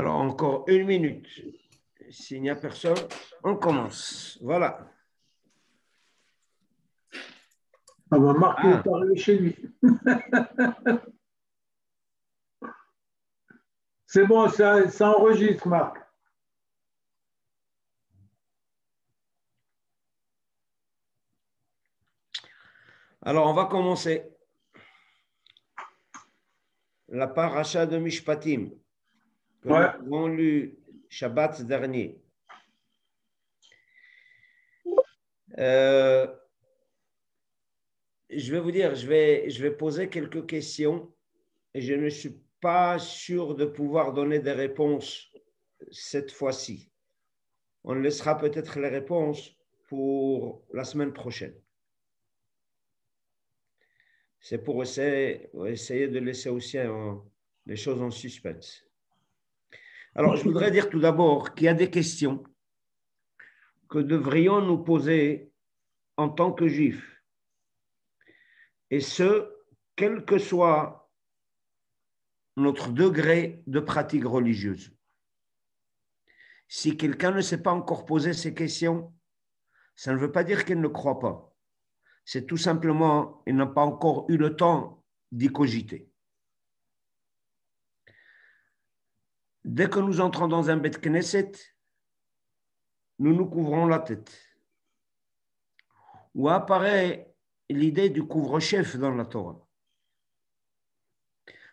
Alors, encore une minute. S'il n'y a personne, on commence. Voilà. Ah ben Marc, il est arrivé chez lui. C'est bon, ça enregistre, Marc. Alors, on va commencer. La paracha de Mishpatim, que nous avons lu Shabbat dernier. Je vais vous dire, je vais poser quelques questions et je ne suis pas sûr de pouvoir donner des réponses cette fois-ci. On laissera peut-être les réponses pour la semaine prochaine. C'est pour essayer de laisser aussi les choses en suspense. Alors, je voudrais dire tout d'abord qu'il y a des questions que devrions nous poser en tant que juifs. Et ce, quel que soit notre degré de pratique religieuse. Si quelqu'un ne s'est pas encore posé ces questions, ça ne veut pas dire qu'il ne croit pas. C'est tout simplement, il n'a pas encore eu le temps d'y cogiter. Dès que nous entrons dans un Beth Knesset, nous nous couvrons la tête. Où apparaît l'idée du couvre-chef dans la Torah.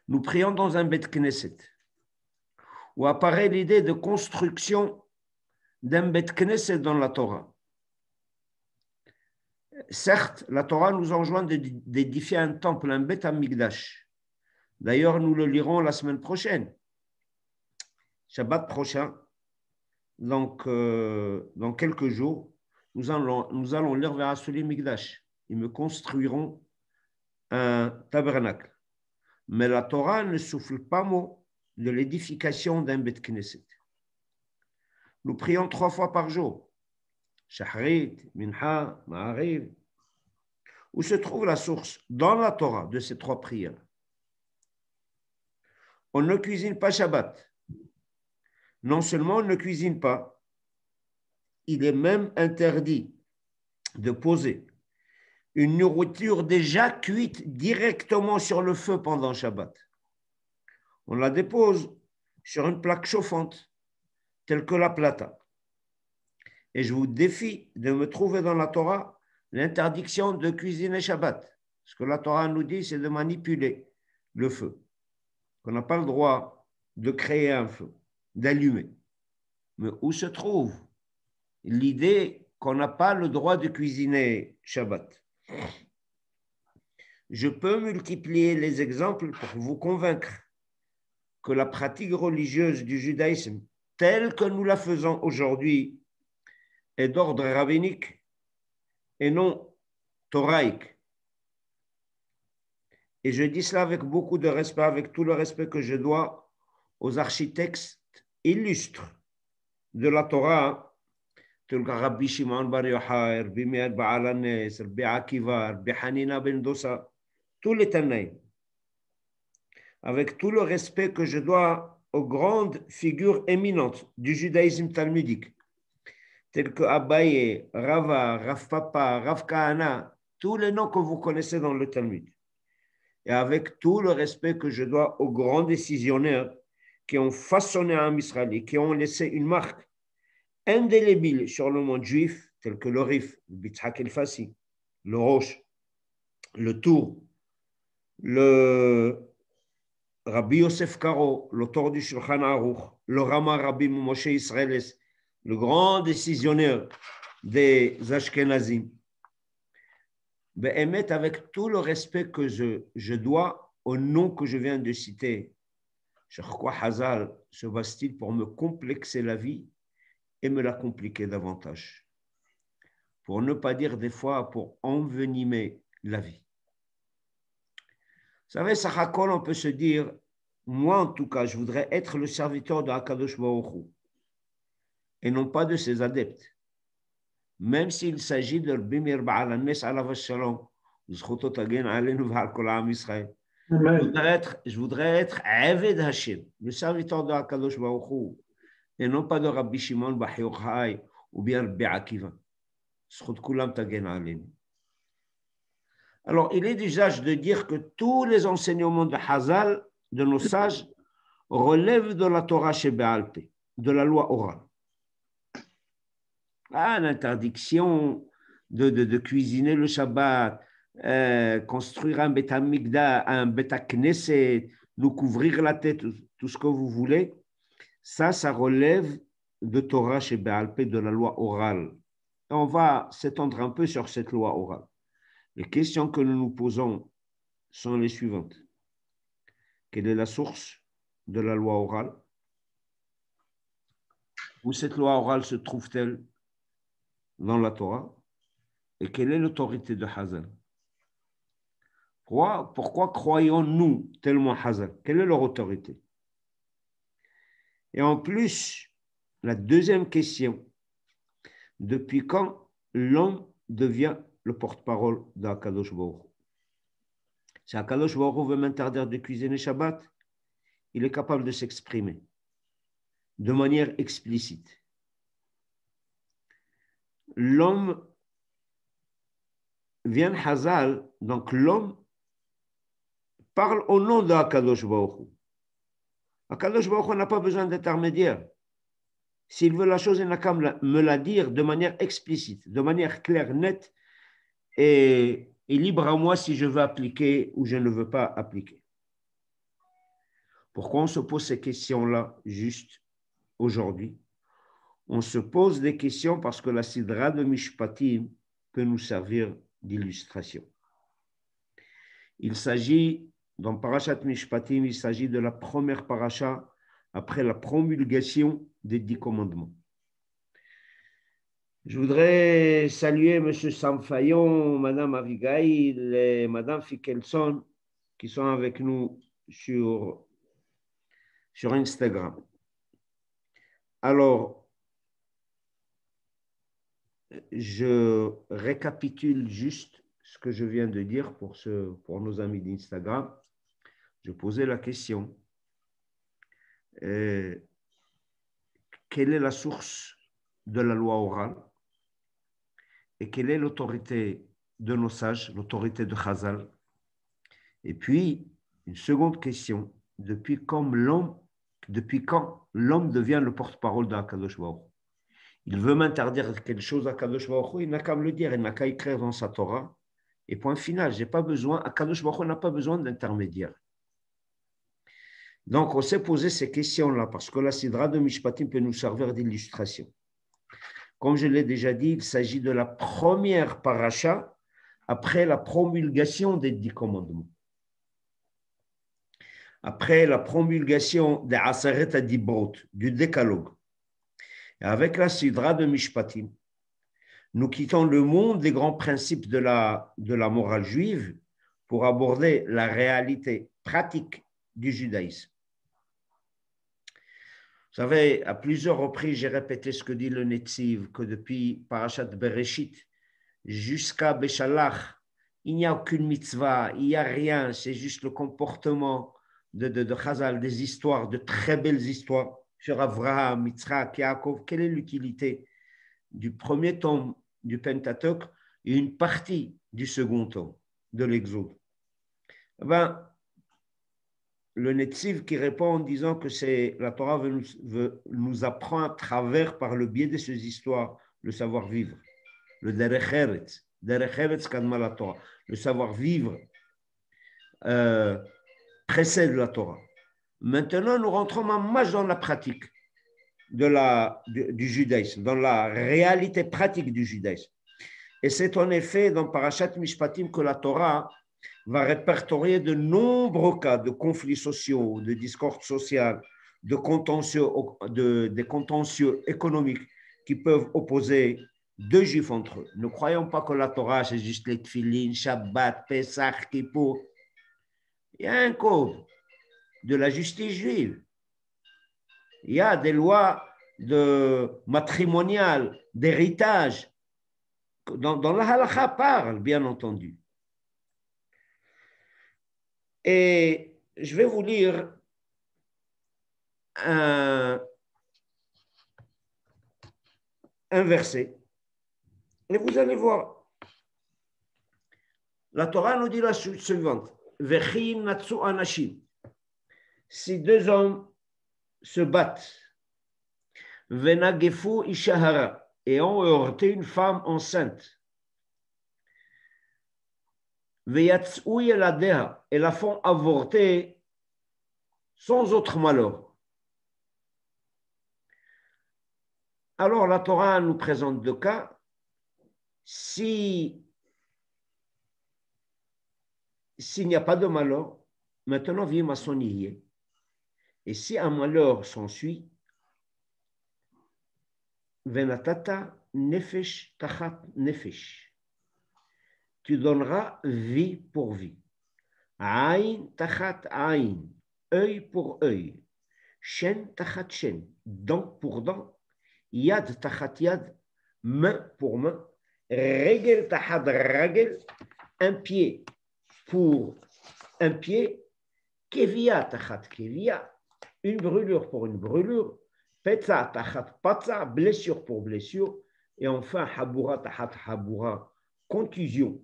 Nous prions dans un Beth Knesset. Où apparaît l'idée de construction d'un Beth Knesset dans la Torah. Certes, la Torah nous enjoint d'édifier un temple, un Beth Hamikdash. D'ailleurs, nous le lirons la semaine prochaine. Shabbat prochain, donc dans quelques jours, nous allons lire vers Asuli Mikdash. Ils me construiront un tabernacle. Mais la Torah ne souffle pas mot de l'édification d'un Beth Knesset. Nous prions 3 fois par jour. Shahrit, Mincha, Ma'ariv. Où se trouve la source dans la Torah de ces 3 prières? On ne cuisine pas Shabbat. Non seulement on ne cuisine pas, il est même interdit de poser une nourriture déjà cuite directement sur le feu pendant Shabbat. On la dépose sur une plaque chauffante, telle que la plata. Et je vous défie de me trouver dans la Torah l'interdiction de cuisiner Shabbat. Ce que la Torah nous dit, c'est de manipuler le feu. On n'a pas le droit de créer un feu, d'allumer. Mais où se trouve l'idée qu'on n'a pas le droit de cuisiner Shabbat? Je peux multiplier les exemples pour vous convaincre que la pratique religieuse du judaïsme, telle que nous la faisons aujourd'hui, est d'ordre rabbinique et non thoraïque. Et je dis cela avec beaucoup de respect, avec tout le respect que je dois aux architectes illustres de la Torah, tels que Rabbi Shimon Bar Yochai, Rabbi Meir Baal HaNes, Rabbi Akiva, Rabbi Hanina ben Dosa, tous les Tanaïm, avec tout le respect que je dois aux grandes figures éminentes du judaïsme talmudique, tels que Abaye, Rava, Rav Papa, Rav Kahana, tous les noms que vous connaissez dans le Talmud. Et avec tout le respect que je dois aux grands décisionnaires qui ont façonné un Israël et qui ont laissé une marque indélébile sur le monde juif, tels que le Rif, le Bitzhak el-Fassi, le Roche, le Tour, le Rabbi Yosef Karo, l'auteur du Shulchan Aruch, le Rama Rabbi Moshe Israël, le grand décisionnaire des Ashkenazim. Béhémet, avec tout le respect que je dois au nom que je viens de citer, Cheikh Hazal se base-t-il pour me complexer la vie et me la compliquer davantage? Pour ne pas dire des fois pour envenimer la vie. Vous savez, Sachakol, on peut se dire, moi en tout cas, je voudrais être le serviteur de Hakadosh Baruch Hu et non pas de ses adeptes. Même s'il s'agit de Rabbi Meir Baal HaNes alav shalom, zchuto tagen aleinu v'al kol ha'am Yisrael, Amen. Je voudrais être Aved Hashem, le serviteur de Hakadosh Baruch Hu, et non pas de Rabbi Shimon Bar Yochai ou bien Rabbi Akiva. Zchut kulam tagen aleinu. Alors, il est d'usage de dire que tous les enseignements de Hazal, de nos sages, relèvent de la Torah chez Béalpé, de la loi orale. Ah, l'interdiction de cuisiner le Shabbat, construire un Beth Amikdash, un Beth Knesset, nous couvrir la tête, tout ce que vous voulez, ça relève de Torah chez Béalpé, de la loi orale. Et on va s'étendre un peu sur cette loi orale. Les questions que nous nous posons sont les suivantes. Quelle est la source de la loi orale? Où cette loi orale se trouve-t-elle dans la Torah? Et quelle est l'autorité de Hazal? Pourquoi croyons-nous tellement Hazal? Quelle est leur autorité? Et en plus, la deuxième question, depuis quand l'homme devient le porte-parole d'Akadosh Baruch Hu? Si Akadosh Baruch Hu veut m'interdire de cuisiner Shabbat, il est capable de s'exprimer de manière explicite. L'homme vient Hazal, donc l'homme parle au nom d'Akadosh Baruch Hu. Akadosh Baruch Hu n'a pas besoin d'intermédiaire. S'il veut la chose, il n'a qu'à me la dire de manière explicite, de manière claire, nette, et libre à moi si je veux appliquer ou je ne veux pas appliquer. Pourquoi on se pose ces questions-là juste aujourd'hui? On se pose des questions parce que la Sidra de Mishpatim peut nous servir d'illustration. Il s'agit, dans Parashat Mishpatim, il s'agit de la première paracha après la promulgation des 10 commandements. Je voudrais saluer M. Sam Fayon, Mme Avigail et Mme Fickelson qui sont avec nous sur Instagram. Alors, je récapitule juste ce que je viens de dire pour nos amis d'Instagram. Je posais la question, quelle est la source de la loi orale et quelle est l'autorité de nos sages, l'autorité de Chazal? Et puis, une seconde question, depuis quand l'homme devient le porte-parole d'Akadosh Baruch Hu? Il veut m'interdire quelque chose à Akadosh Baruch Hu, il n'a qu'à me le dire, il n'a qu'à écrire dans sa Torah. Et point final, Akadosh Baruch Hu n'a pas besoin d'intermédiaire. Donc, on s'est posé ces questions-là parce que la Sidra de Mishpatim peut nous servir d'illustration. Comme je l'ai déjà dit, il s'agit de la première paracha après la promulgation des 10 commandements. Après la promulgation des Aseret Adibrot, du décalogue. Et avec la Sidra de Mishpatim, nous quittons le monde des grands principes de la morale juive pour aborder la réalité pratique du judaïsme. Vous savez, à plusieurs reprises, j'ai répété ce que dit le Netziv, que depuis Parashat Bereshit jusqu'à Beshalach, il n'y a aucune mitzvah, il n'y a rien, c'est juste le comportement de Chazal, des histoires, de très belles histoires sur Avraham, Yitzhak, Yaakov. Quelle est l'utilité du premier tome du Pentateuch et une partie du second tome de l'Exode? Le Netziv qui répond en disant que la Torah veut nous apprendre à travers, par le biais de ces histoires, le savoir-vivre. Le Derech Eretz Kadma la Torah. Le savoir-vivre précède la Torah. Maintenant, nous rentrons mamage dans la pratique du judaïsme, dans la réalité pratique du judaïsme. Et c'est en effet dans Parashat Mishpatim que la Torah va répertorier de nombreux cas de conflits sociaux, de discorde sociale, des contentieux économiques qui peuvent opposer deux juifs entre eux. Ne croyons pas que la Torah, c'est juste les tfilin, Shabbat, Pesach, Kippour. Il y a un code de la justice juive. Il y a des lois matrimoniales, d'héritage, dont la halakha parle, bien entendu. Et je vais vous lire un verset. Et vous allez voir. La Torah nous dit la suivante. Vechi natsu anashim. Si deux hommes se battent, venagefu ishahara, et ont heurté une femme enceinte, veyatsu yeladeha, et la font avorter sans autre malheur. Alors la Torah nous présente deux cas. S'il n'y a pas de malheur, maintenant vient maçonnier. Et si un malheur s'ensuit, venatata nefesh tachat nefesh, tu donneras vie pour vie. Aïn tachat aïn, œil pour œil. Shen tachat shen, dent pour dent. Yad tachat yad, main pour main. Regel tachat regel, un pied pour un pied. Kevia tachat kevia, une brûlure pour une brûlure. Petza tachat patza, blessure pour blessure. Et enfin, habura tachat habura, contusion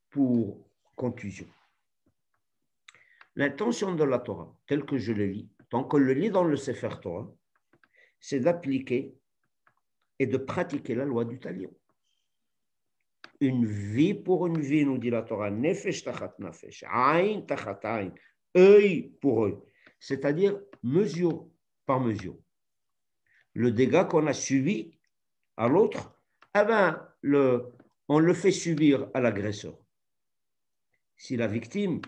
pour contusion. L'intention de la Torah, telle que je le lis, tant qu'on le lit dans le Sefer Torah, c'est d'appliquer et de pratiquer la loi du talion. Une vie pour une vie, nous dit la Torah, nefesh tachat nefesh, aïn tachat aïn, œil pour œil, c'est-à-dire mesure par mesure. Le dégât qu'on a subi à l'autre, eh ben, on le fait subir à l'agresseur. Si la victime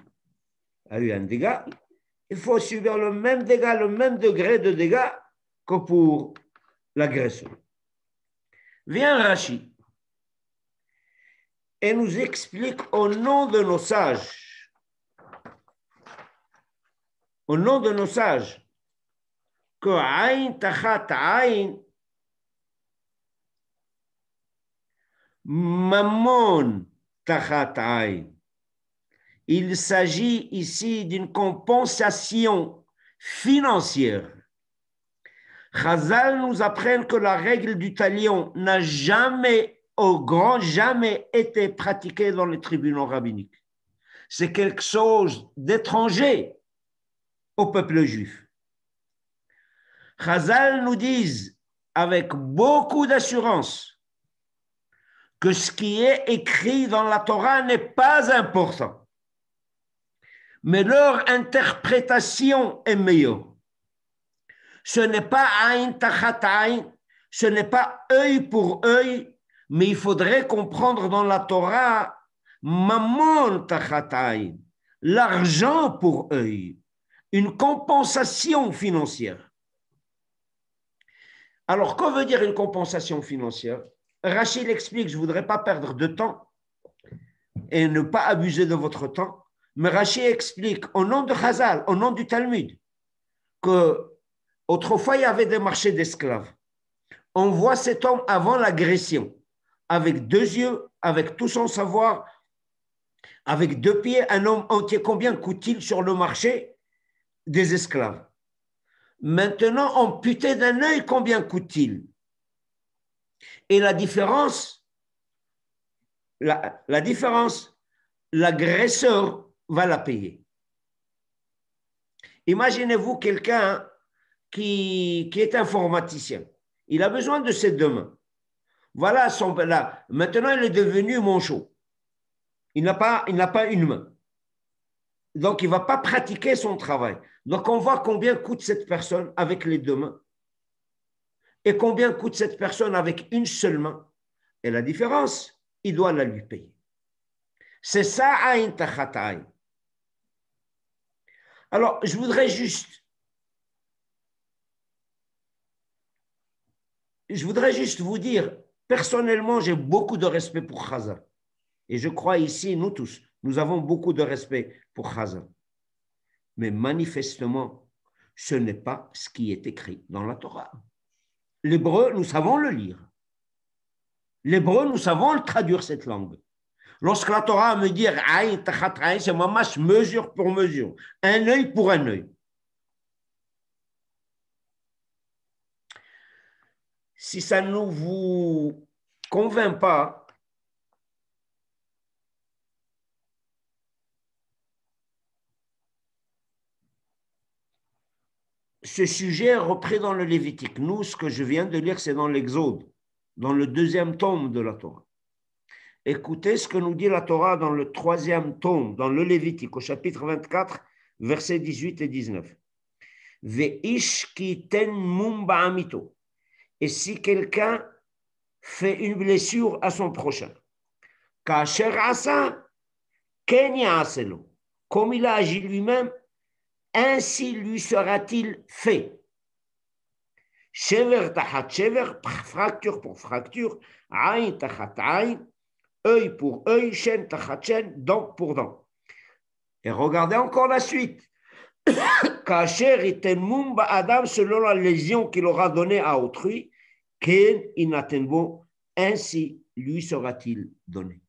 a eu un dégât, il faut subir le même dégât, le même degré de dégât que pour l'agresseur. Vient Rashi et nous explique au nom de nos sages, que Aïn tachat Aïn, Mammon tachat Aïn. Il s'agit ici d'une compensation financière. Chazal nous apprennent que la règle du talion n'a jamais, au grand jamais, été pratiquée dans les tribunaux rabbiniques. C'est quelque chose d'étranger au peuple juif. Chazal nous disent avec beaucoup d'assurance que ce qui est écrit dans la Torah n'est pas important, mais leur interprétation est meilleure. Ce n'est pas aïn tachat aïn, ce n'est pas œil pour œil, mais il faudrait comprendre dans la Torah mammon tachat aïn, l'argent pour œil, une compensation financière. Alors, que veut dire une compensation financière? Rachid explique, je ne voudrais pas perdre de temps et ne pas abuser de votre temps, mais Rachid explique au nom de Chazal, au nom du Talmud, que autrefois il y avait des marchés d'esclaves. On voit cet homme avant l'agression, avec deux yeux, avec tout son savoir, avec deux pieds, un homme entier. Combien coûte-t-il sur le marché des esclaves? Maintenant, amputé d'un œil, combien coûte-t-il? Et la différence, l'agresseur va la payer. Imaginez-vous quelqu'un qui est informaticien. Il a besoin de ses deux mains. Voilà là. Maintenant, il est devenu manchot. Il n'a pas une main. Donc, il ne va pas pratiquer son travail. Donc, on voit combien coûte cette personne avec les deux mains et combien coûte cette personne avec une seule main. Et la différence, il doit la lui payer. C'est ça, aïn tachat aïn. Alors, je voudrais juste vous dire, personnellement, j'ai beaucoup de respect pour Chazal. Et je crois ici, nous tous, nous avons beaucoup de respect pour Chazal. Mais manifestement, ce n'est pas ce qui est écrit dans la Torah. L'hébreu, nous savons le lire. L'hébreu, nous savons le traduire cette langue. Lorsque la Torah me dit aïn tachat aïn, c'est mamash mesure pour mesure, un œil pour un œil. Si ça ne vous convainc pas, ce sujet est repris dans le Lévitique. Nous, ce que je viens de lire, c'est dans l'Exode, dans le 2e tome de la Torah. Écoutez ce que nous dit la Torah dans le 3e tome, dans le Lévitique, au chapitre 24, versets 18 et 19. Ve'ish ki ten mum ba'amito. Et si quelqu'un fait une blessure à son prochain, kasher asa, ken ya'aselo. Comme il a agi lui-même, ainsi lui sera-t-il fait. Shever tachat shever, fracture pour fracture, aïn tachat aïn, œil pour œil, chaîne tachat chaîne, dent pour dent. Et regardez encore la suite. Kacher iten adam, selon la lésion qu'il aura donnée à autrui, ken inatenbo, ainsi lui sera-t-il donné.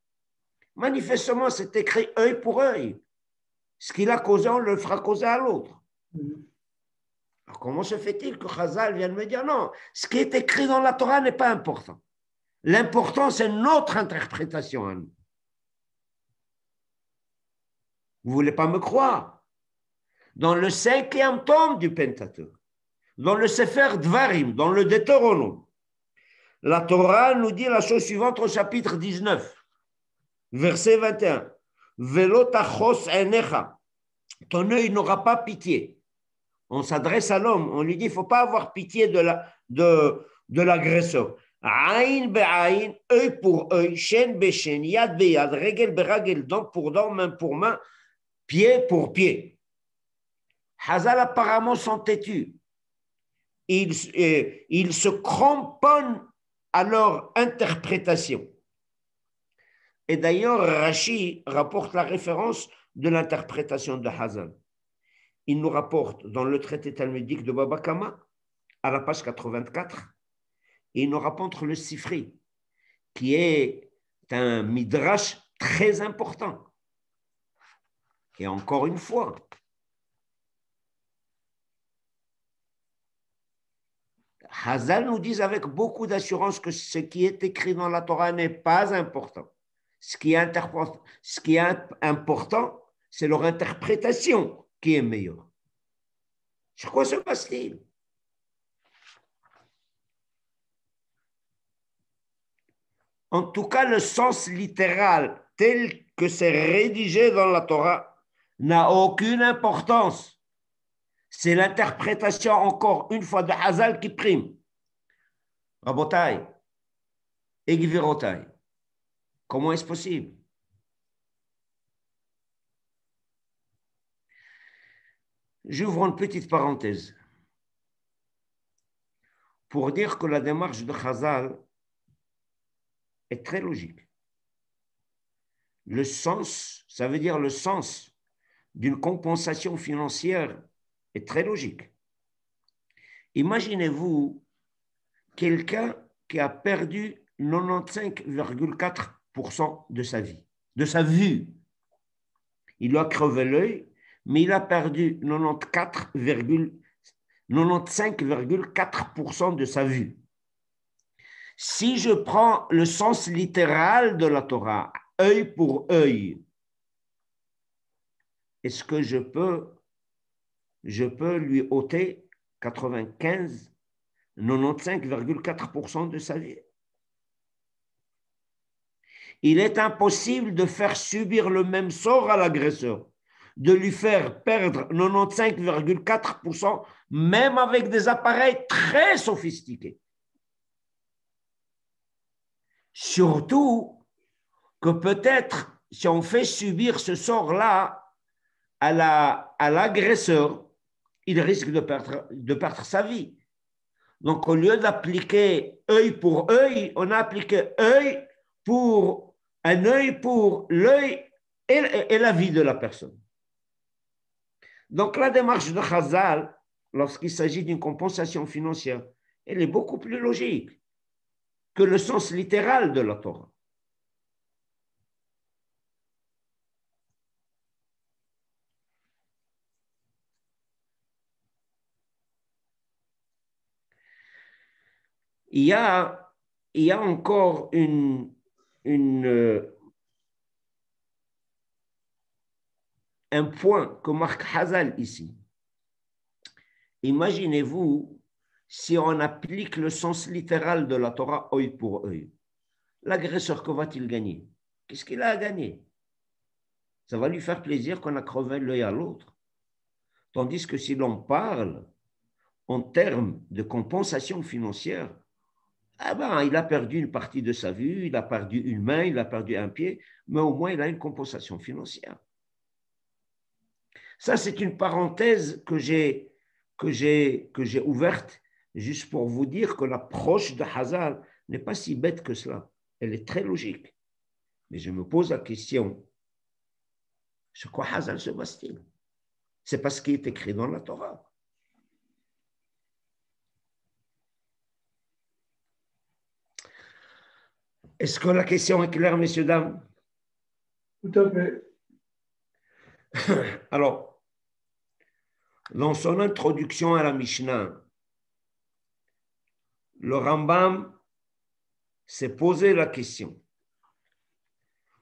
Manifestement, c'est écrit œil pour œil. Ce qu'il a causé, on le fera causer à l'autre. Alors, comment se fait-il que Chazal vienne me dire non, ce qui est écrit dans la Torah n'est pas important. L'important, c'est notre interprétation à nous. Vous ne voulez pas me croire? Dans le 5e tome du Pentateuque, dans le Sefer Dvarim, dans le Deutéronome, la Torah nous dit la chose suivante au chapitre 19, verset 21. Velo tachos enecha, ton œil n'aura pas pitié. On s'adresse à l'homme, on lui dit il ne faut pas avoir pitié de l'agresseur. Aïn be'aïn, œil pour œil, chaîne be'chaîne, yad be'yad, regel be'ragel, dent pour dent, main pour main, pied pour pied. Chazal apparemment sont têtus. Ils se cramponnent à leur interprétation. Et d'ailleurs, Rashi rapporte la référence de l'interprétation de Chazal. Il nous rapporte dans le traité talmudique de Baba Kama, à la page 84, et il nous rapporte le Sifri, qui est un midrash très important. Et encore une fois, Chazal nous dit avec beaucoup d'assurance que ce qui est écrit dans la Torah n'est pas important. Ce qui est important, c'est leur interprétation qui est meilleure. Sur quoi se passe-t-il? En tout cas, le sens littéral tel que c'est rédigé dans la Torah n'a aucune importance. C'est l'interprétation, encore une fois, de Chazal qui prime. Rabotai et Gvirotai, comment est-ce possible? J'ouvre une petite parenthèse pour dire que la démarche de Chazal est très logique. Le sens, ça veut dire le sens d'une compensation financière est très logique. Imaginez-vous quelqu'un qui a perdu 95,4% de sa vie, de sa vue. Il lui a crevé l'œil, mais il a perdu 95,4% de sa vue. Si je prends le sens littéral de la Torah, œil pour œil, est-ce que je peux lui ôter 95,4% de sa vie? Il est impossible de faire subir le même sort à l'agresseur, de lui faire perdre 95,4%, même avec des appareils très sophistiqués. Surtout que peut-être, si on fait subir ce sort-là à l'agresseur, il risque de perdre sa vie. Donc, au lieu d'appliquer œil pour œil, on a appliqué un œil pour l'œil et la vie de la personne. Donc, la démarche de Chazal, lorsqu'il s'agit d'une compensation financière, elle est beaucoup plus logique que le sens littéral de la Torah. il y a, il y a encore un point que marque Hazal ici. Imaginez-vous si on applique le sens littéral de la Torah œil pour œil. L'agresseur, que va-t-il gagner? Qu'est-ce qu'il a à gagner? Ça va lui faire plaisir qu'on a crevé l'œil à l'autre. Tandis que si l'on parle en termes de compensation financière, ah ben, il a perdu une partie de sa vue, il a perdu une main, il a perdu un pied, mais au moins il a une compensation financière. Ça, c'est une parenthèse que j'ai ouverte juste pour vous dire que l'approche de Hazal n'est pas si bête que cela. Elle est très logique. Mais je me pose la question, sur quoi Hazal se base-t-il? C'est parce qu'il est écrit dans la Torah. Est-ce que la question est claire, messieurs, dames? Tout à fait. Alors, dans son introduction à la Mishnah, le Rambam s'est posé la question.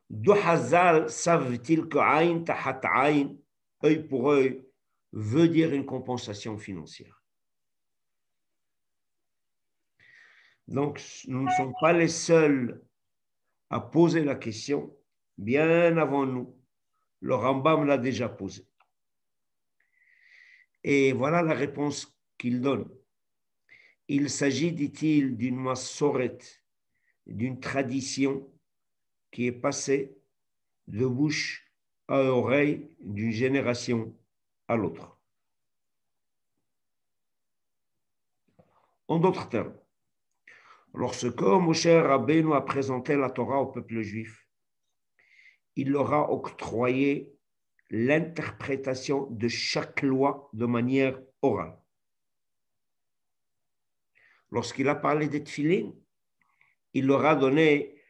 D'où Hazal savent-ils que Aïn tahat Aïn, œil pour œil, veut dire une compensation financière? Donc, nous ne sommes pas les seuls à poser la question. Bien avant nous, le Rambam l'a déjà posée. Et voilà la réponse qu'il donne. Il s'agit, dit-il, d'une massoret, d'une tradition qui est passée de bouche à oreille d'une génération à l'autre. En d'autres termes, lorsque Moshe Rabbeinu a présenté la Torah au peuple juif, il leur a octroyé l'interprétation de chaque loi de manière orale. Lorsqu'il a parlé des tefilin, il leur a donné,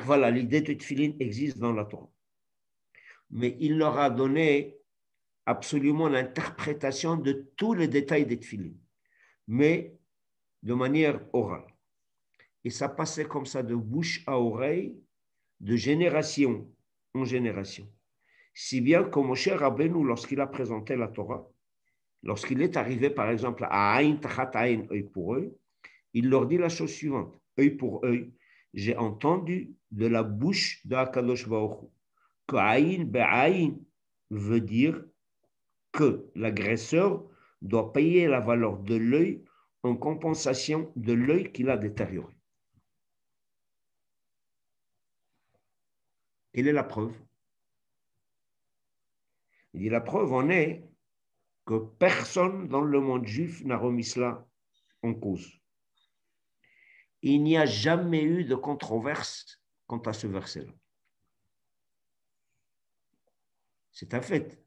voilà, l'idée de tefilin existe dans la Torah, mais il leur a donné absolument l'interprétation de tous les détails des tefilin, mais de manière orale. Et ça passait comme ça de bouche à oreille, de génération en génération. Si bien que Moshe Rabbeinu, lorsqu'il a présenté la Torah, lorsqu'il est arrivé par exemple à Aïn Tachat Aïn, œil pour œil, il leur dit la chose suivante, œil pour œil, j'ai entendu de la bouche de Akadosh Baruch Hu que Aïn Be'aïn veut dire que l'agresseur doit payer la valeur de l'œil en compensation de l'œil qu'il a détérioré. Quelle est la preuve? Il dit la preuve en est que personne dans le monde juif n'a remis cela en cause. Il n'y a jamais eu de controverse quant à ce verset-là. C'est un fait.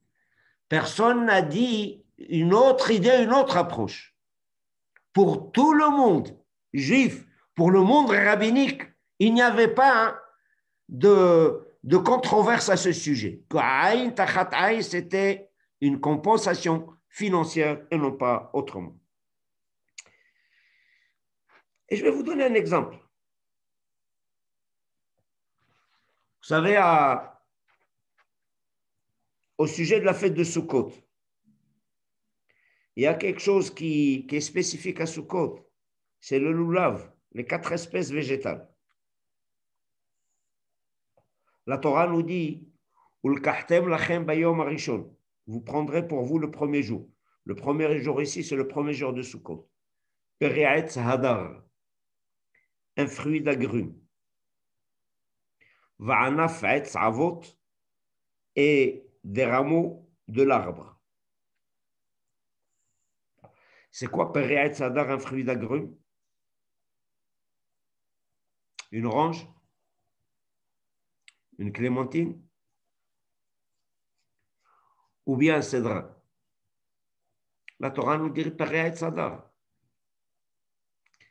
Personne n'a dit une autre idée, une autre approche. Pour tout le monde juif, pour le monde rabbinique, il n'y avait pas de controverse à ce sujet. Que Aïn Tachat Aïn, c'était une compensation financière et non pas autrement. Et je vais vous donner un exemple. Vous savez, au sujet de la fête de Sukkot, il y a quelque chose qui est spécifique à Sukkot, c'est le loulav, les 4 espèces végétales. La Torah nous dit, vous prendrez pour vous le premier jour. Le premier jour ici, c'est le premier jour de Sukkot. Peri'etz hadar, un fruit d'agrumes. Va'anaf etz avot, et des rameaux de l'arbre. C'est quoi Peri'etz hadar, un fruit d'agrumes? Une orange? Une clémentine? Ou bien un cédrin? La Torah nous dit Peri'etz hadar.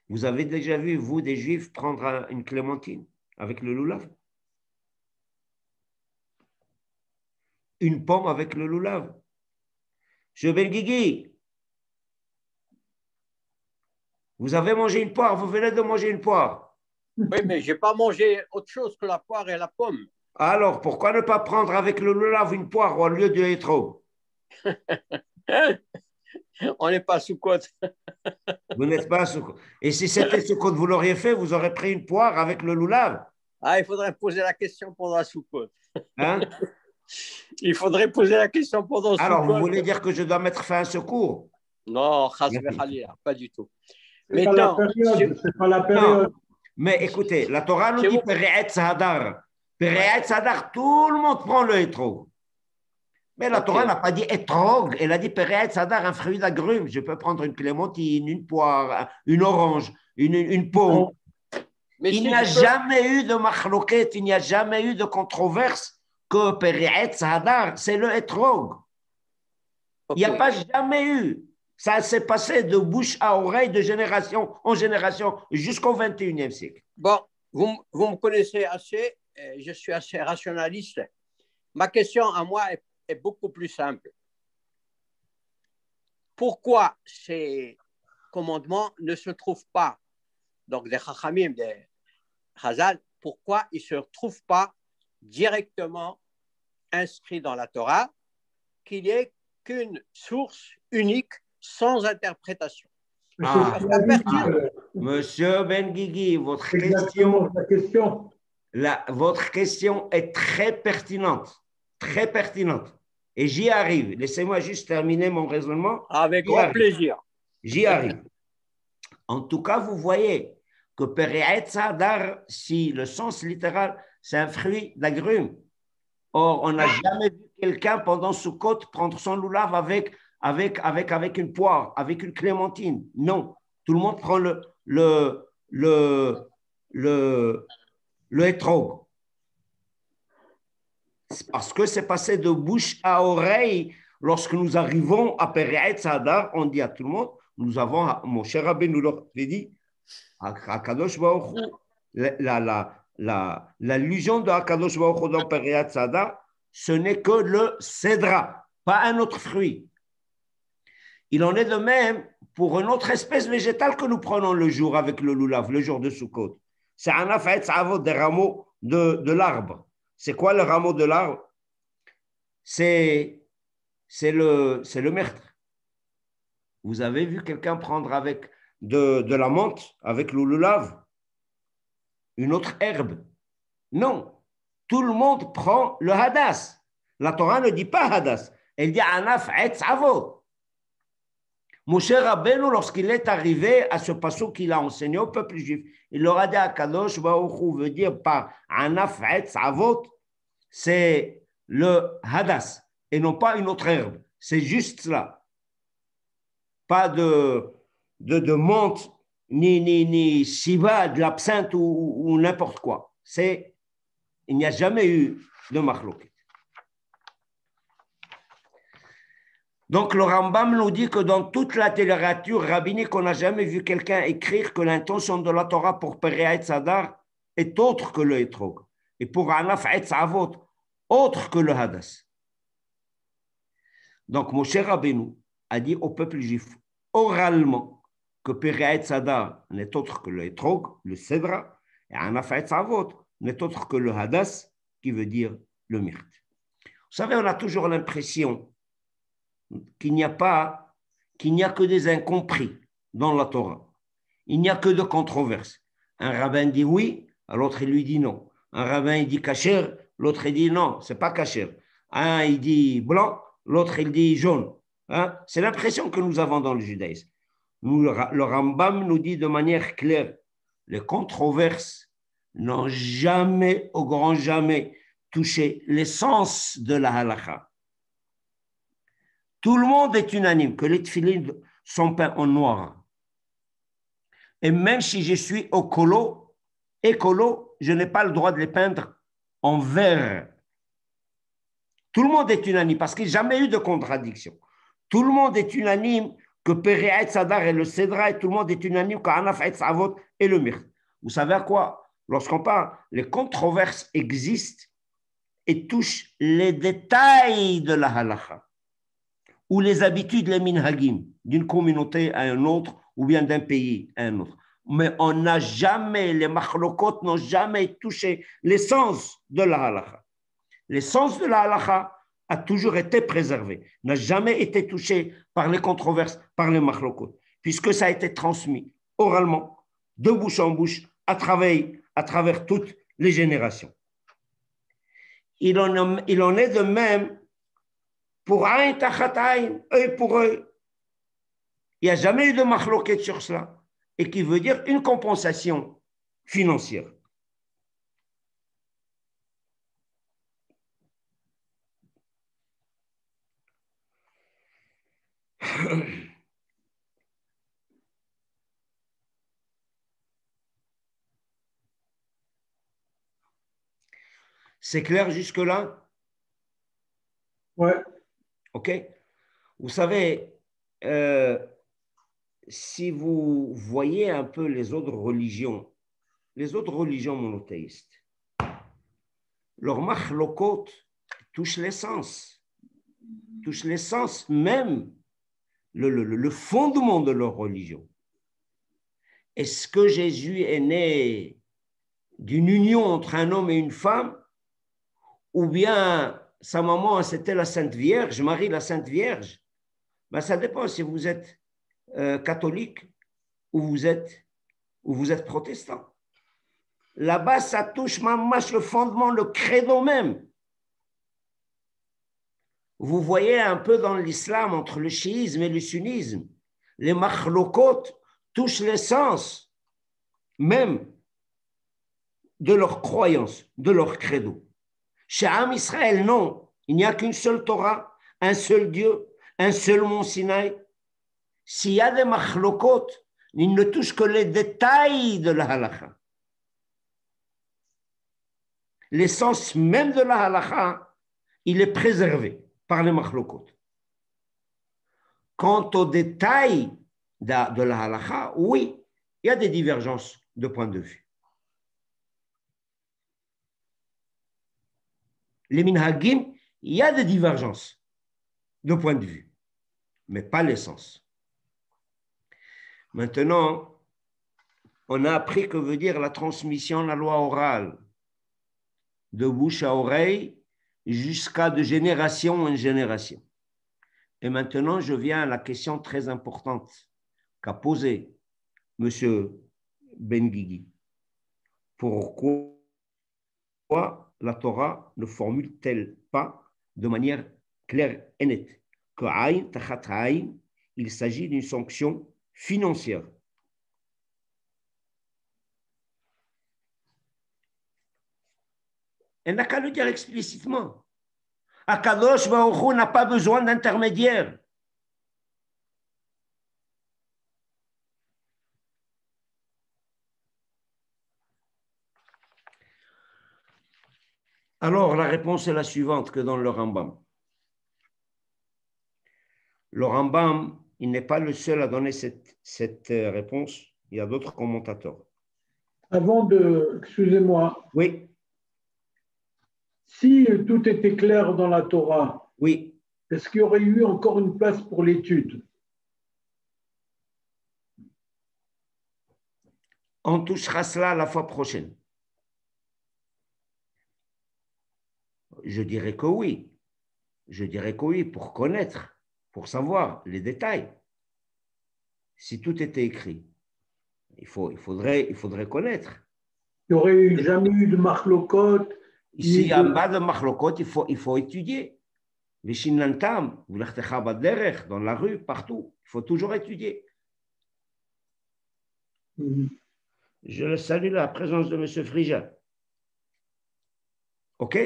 Vous avez déjà vu, vous, des Juifs, prendre une clémentine avec le loulav? Une pomme avec le loulav? Je Ben Guigui, Vous avez mangé une poire, vous venez de manger une poire. Oui, mais je n'ai pas mangé autre chose que la poire et la pomme. Alors, pourquoi ne pas prendre avec le lulav une poire au lieu du hétro? On n'est pas sous côte. Vous n'êtes pas sous. Et si c'était ce que vous l'auriez fait, vous aurez pris une poire avec le lulav. Ah, il faudrait poser la question pendant la sous-côte. Hein? Il faudrait poser la question pendant la Alors, sous-côte. vous voulez dire que je dois mettre fin à ce cours? Non, pas du tout. C'est pas la période. C'est pas la période. Non. Mais écoutez, la Torah nous dit Pereetz Hadar. Pereetz Hadar, tout le monde prend le hétrog. Mais la Torah n'a pas dit hétrog, elle a dit Pereetz Hadar, un fruit d'agrumes. Je peux prendre une clémentine, une poire, une orange, une pomme. Mais il n'y a jamais eu de machloket, il n'y a jamais eu de controverse que Pereetz Hadar, c'est le hétrog. Il n'y a pas jamais eu. Ça s'est passé de bouche à oreille, de génération en génération, jusqu'au 21e siècle. Bon, vous me connaissez assez, je suis assez rationaliste. Ma question à moi est beaucoup plus simple. Pourquoi ces commandements ne se trouvent pas, donc des Chachamim, des Chazal, pourquoi ils ne se trouvent pas directement inscrits dans la Torah, qu'il n'y ait qu'une source unique sans interprétation? Monsieur Benguigui, votre question est très pertinente. Très pertinente. Et j'y arrive. Laissez-moi juste terminer mon raisonnement. Avec grand plaisir. J'y arrive. En tout cas, vous voyez que Pereetz Hadar, si le sens littéral, c'est un fruit d'agrumes. Or, on n'a jamais vu quelqu'un pendant Sukkot prendre son lulav avec une poire, avec une clémentine. Non. Tout le monde prend le hétrog. C'est parce que c'est passé de bouche à oreille. Lorsque nous arrivons à Pereetz Hadar, on dit à tout le monde, nous avons, mon cher Rabbi nous l'a dit, Akadosh Baruch Hu, l'allusion de Akadosh Baruch Hu dans Pereetz Hadar, ce n'est que le cédra, pas un autre fruit. Il en est de même pour une autre espèce végétale que nous prenons le jour avec le lulav, le jour de Sukkot. C'est un affaire des rameaux de l'arbre. C'est quoi le rameau de l'arbre? C'est le meurtre. Vous avez vu quelqu'un prendre avec de la menthe, avec le lulav, une autre herbe? Non. Tout le monde prend le hadas. La Torah ne dit pas hadas. Elle dit anaf etz avot. Moshe Rabbeinu, lorsqu'il est arrivé à ce passage qu'il a enseigné au peuple juif, il leur a dit à Kadosh Baruch Hu, veut dire par anaf etz avot, c'est le hadas et non pas une autre herbe. C'est juste cela. Pas de menthe, ni shiva, de l'absinthe ou n'importe quoi. Il n'y a jamais eu de machloket. Donc, le Rambam nous dit que dans toute la littérature rabbinique, on n'a jamais vu quelqu'un écrire que l'intention de la Torah pour Pereetz Hadar est autre que le hétrog. Et pour Anaf Etz Avot, autre que le Hadas. Donc, Moshe Rabbeinu a dit au peuple juif oralement que Pereetz Hadar n'est autre que le hétrog, le cédra, et Anaf Etz Avot n'est autre que le Hadas, qui veut dire le myrte. Vous savez, on a toujours l'impression qu'il n'y a que des incompris dans la Torah. Il n'y a que de controverses. Un rabbin dit oui, l'autre il lui dit non. Un rabbin il dit kasher, l'autre il dit non, c'est pas kasher. Un il dit blanc, l'autre il dit jaune. Hein? C'est l'impression que nous avons dans le judaïsme. Le Rambam nous dit de manière claire, les controverses n'ont jamais, au grand jamais, touché l'essence de la halakha. Tout le monde est unanime que les tefilines sont peints en noir. Et même si je suis écolo, je n'ai pas le droit de les peindre en vert. Tout le monde est unanime parce qu'il n'y a jamais eu de contradiction. Tout le monde est unanime que Pereetz Hadar est le cédra et tout le monde est unanime qu'Anaf Etz Avot est le myrte. Vous savez à quoi? Lorsqu'on parle, les controverses existent et touchent les détails de la halakha ou les habitudes, les minhagim, d'une communauté à une autre ou bien d'un pays à un autre. Mais on n'a jamais, les machlokot n'ont jamais touché l'essence de la halakha. L'essence de la halakha a toujours été préservée, n'a jamais été touchée par les controverses, par les machlokot, puisque ça a été transmis oralement, de bouche en bouche, à travers toutes les générations. Il en est de même pour Aïn Tachat Aïn, œil pour œil. Il n'y a jamais eu de machloquette sur cela, et qui veut dire une compensation financière. C'est clair jusque-là? Ouais. OK. Vous savez, si vous voyez un peu les autres religions monothéistes, leur machlokot touche l'essence même, le fondement de leur religion. Est-ce que Jésus est né d'une union entre un homme et une femme, ou bien sa maman, c'était la Sainte Vierge, Marie la Sainte Vierge? Ben, ça dépend si vous êtes catholique ou vous êtes protestant. Là-bas, ça touche mamash le fondement, le credo même. Vous voyez un peu dans l'islam, entre le chiisme et le sunnisme, les machlokot touchent l'essence même de leur croyance, de leur credo. Chez Am Israël, non. Il n'y a qu'une seule Torah, un seul Dieu, un seul mont Sinaï. S'il y a des machlokot, ils ne touchent que les détails de la halakha. L'essence même de la halakha, il est préservé par les machlokot. Quant aux détails de la halakha, oui, il y a des divergences de point de vue. Les minhagim, il y a des divergences de point de vue, mais pas l'essence. Maintenant, on a appris que veut dire la transmission de la loi orale, de bouche à oreille, jusqu'à de génération en génération. Et maintenant, je viens à la question très importante qu'a posée M. Ben-Guigui. Pourquoi la Torah ne formule-t-elle pas de manière claire et nette que Aïn, Tachat Aïn, il s'agit d'une sanction financière? Elle n'a qu'à le dire explicitement. Akadosh Baruch Hu n'a pas besoin d'intermédiaire. Alors, la réponse est la suivante que dans le Rambam. Le Rambam, il n'est pas le seul à donner cette réponse. Il y a d'autres commentateurs. Excusez-moi. Oui. Si tout était clair dans la Torah, oui. Est-ce qu'il y aurait eu encore une place pour l'étude? On touchera cela la fois prochaine. Je dirais que oui. Je dirais que oui, pour connaître, pour savoir les détails. Si tout était écrit, il faudrait connaître. Il n'y aurait jamais eu de machlokot. S'il n'y a pas de machlokot, il faut étudier. Vishinantam, dans la rue, partout. Il faut toujours étudier. Je salue la présence de M. Frija. OK?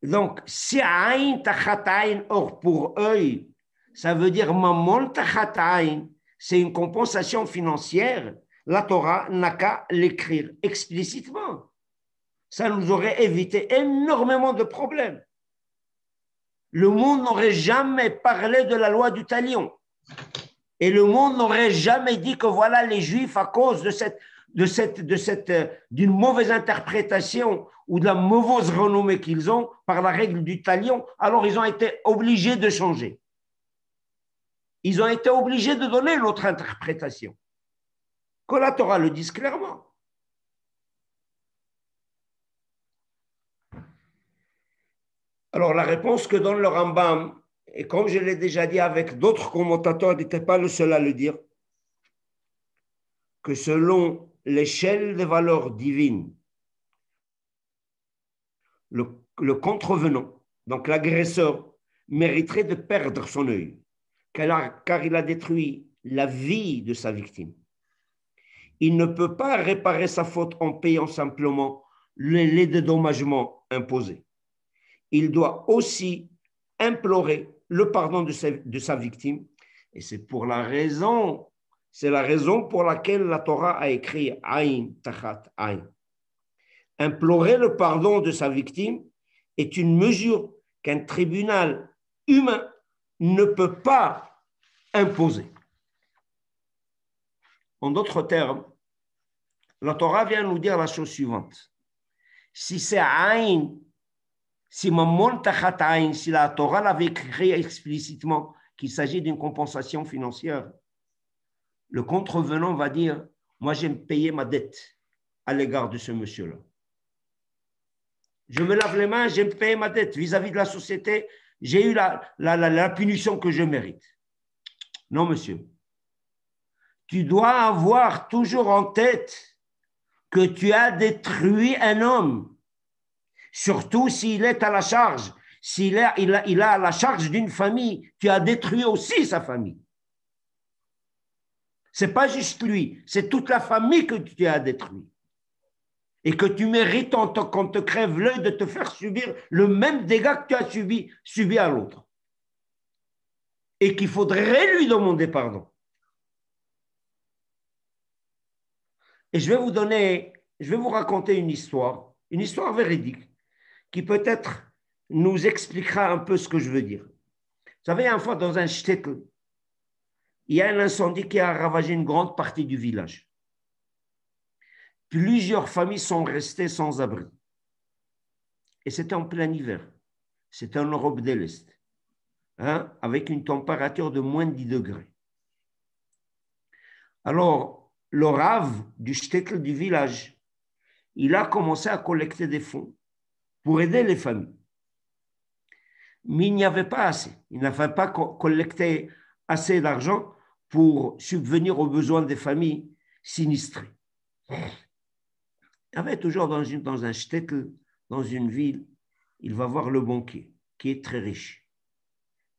Donc, si Aïn Tachat Aïn, or pour œil, ça veut dire Mamon Tachat Aïn, c'est une compensation financière, la Torah n'a qu'à l'écrire explicitement. Ça nous aurait évité énormément de problèmes. Le monde n'aurait jamais parlé de la loi du talion. Et le monde n'aurait jamais dit que voilà les Juifs, à cause d'une mauvaise interprétation ou de la mauvaise renommée qu'ils ont par la règle du talion, alors ils ont été obligés de changer. ils ont été obligés de donner une autre interprétation. Que la Torah le dise clairement. Alors, la réponse que donne le Rambam, et comme je l'ai déjà dit avec d'autres commentateurs, il n'était pas le seul à le dire, que selon l'échelle des valeurs divines, le contrevenant, donc l'agresseur, mériterait de perdre son œil, car il a détruit la vie de sa victime. Il ne peut pas réparer sa faute en payant simplement les dédommagements imposés. Il doit aussi implorer le pardon de sa victime. Et c'est la raison pour laquelle la Torah a écrit Aïn Tachat Aïn. Implorer le pardon de sa victime est une mesure qu'un tribunal humain ne peut pas imposer. En d'autres termes, la Torah vient nous dire la chose suivante. Si c'est Aïn, si Mammon Tachat Aïn, si la Torah l'avait écrit explicitement qu'il s'agit d'une compensation financière, le contrevenant va dire, moi j'ai payé ma dette à l'égard de ce monsieur-là. Je me lave les mains, j'ai payé ma dette vis-à-vis de la société, j'ai eu la punition que je mérite. Non, monsieur. Tu dois avoir toujours en tête que tu as détruit un homme, surtout s'il est à la charge, s'il a à la charge d'une famille, tu as détruit aussi sa famille. Ce n'est pas juste lui, c'est toute la famille que tu as détruit. Et que tu mérites qu'on te crève l'œil de te faire subir le même dégât que tu as subi à l'autre. Et qu'il faudrait lui demander pardon. Et je vais vous raconter une histoire véridique, qui peut-être nous expliquera un peu ce que je veux dire. Vous savez, une fois dans un shtetl, il y a un incendie qui a ravagé une grande partie du village. Plusieurs familles sont restées sans abri. Et c'était en plein hiver. C'était en Europe de l'Est, avec une température de moins de 10 degrés. Alors, le Rav du shtetl du village, il a commencé à collecter des fonds pour aider les familles. Mais il n'y avait pas assez. Il n'avait pas collecté assez d'argent pour subvenir aux besoins des familles sinistrées. Il y avait toujours dans un shtetl, dans une ville, il va voir le banquier, qui est très riche.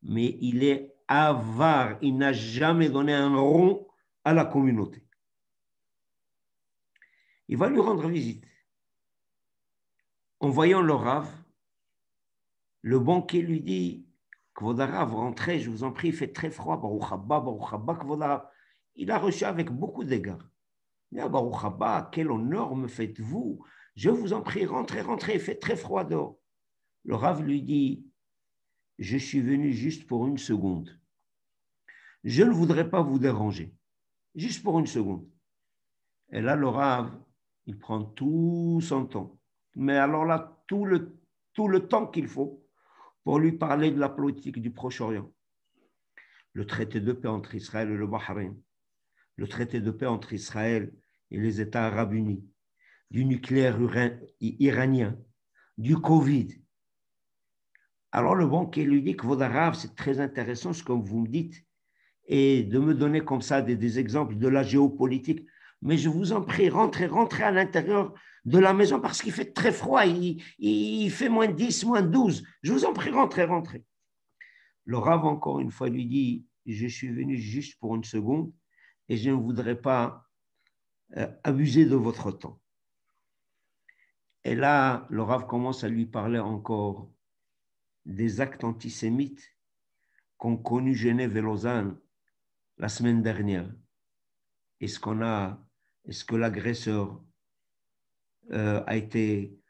Mais il est avare, il n'a jamais donné un rond à la communauté. Il va lui rendre visite. En voyant le Rav, le banquier lui dit, Kvod Harav, rentrez, je vous en prie, il fait très froid, Baruch Haba, Kvod Harav. Il a reçu avec beaucoup d'égards. Il dit, Baruch Haba, quel honneur me faites-vous? Je vous en prie, rentrez, il fait très froid dehors. Le Rav lui dit, je suis venu juste pour une seconde. Je ne voudrais pas vous déranger, juste pour une seconde. Et là, le Rav, il prend tout son temps. Mais alors là, tout le temps qu'il faut pour lui parler de la politique du Proche-Orient. Le traité de paix entre Israël et le Bahreïn, le traité de paix entre Israël et les États arabes unis, du nucléaire iranien, du Covid. Alors le banquier lui dit que Kvod Harav, c'est très intéressant ce que vous me dites, et de me donner comme ça des exemples de la géopolitique. Mais je vous en prie, rentrez à l'intérieur de la maison parce qu'il fait très froid, il fait moins 10, moins 12. Je vous en prie, rentrez. Le Rav, encore une fois, lui dit, je suis venu juste pour une seconde et je ne voudrais pas abuser de votre temps. Et là, le Rav commence à lui parler encore des actes antisémites qu'ont connus Genève et Lausanne la semaine dernière. Est-ce que l'agresseur a été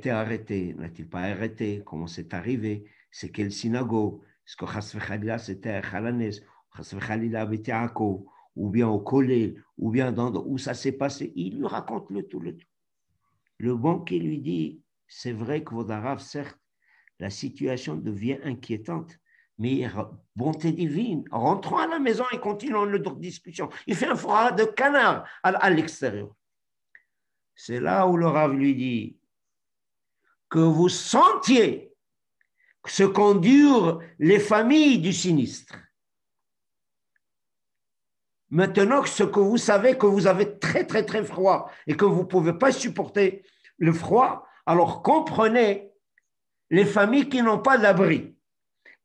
arrêté? N'a-t-il pas arrêté? Comment c'est arrivé? C'est quelle synagogue? Est-ce que Chas v'Chalila c'était à Chalanes, Chas v'Chalila à Betiako, ou bien au Kollel, ou bien où ça s'est passé? Il lui raconte le tout. Le banquier lui dit, c'est vrai que Kvod Harav, certes, la situation devient inquiétante, Mais bonté divine, rentrons à la maison et continuons notre discussion. Il fait un froid de canard à l'extérieur. C'est là où le Rav lui dit que vous sentiez ce qu'endurent les familles du sinistre. Maintenant, ce que vous savez que vous avez très, très, très froid et que vous ne pouvez pas supporter le froid, alors comprenez les familles qui n'ont pas d'abri.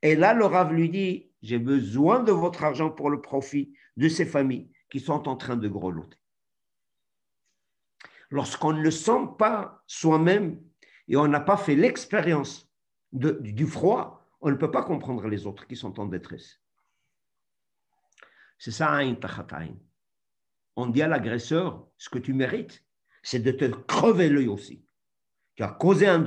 Et là, le Rav lui dit, j'ai besoin de votre argent pour le profit de ces familles qui sont en train de grelotter. Lorsqu'on ne sent pas soi-même et on n'a pas fait l'expérience du froid, on ne peut pas comprendre les autres qui sont en détresse. C'est ça, Aïn Tachat Aïn. On dit à l'agresseur, ce que tu mérites, c'est de te crever l'œil aussi. Tu as causé un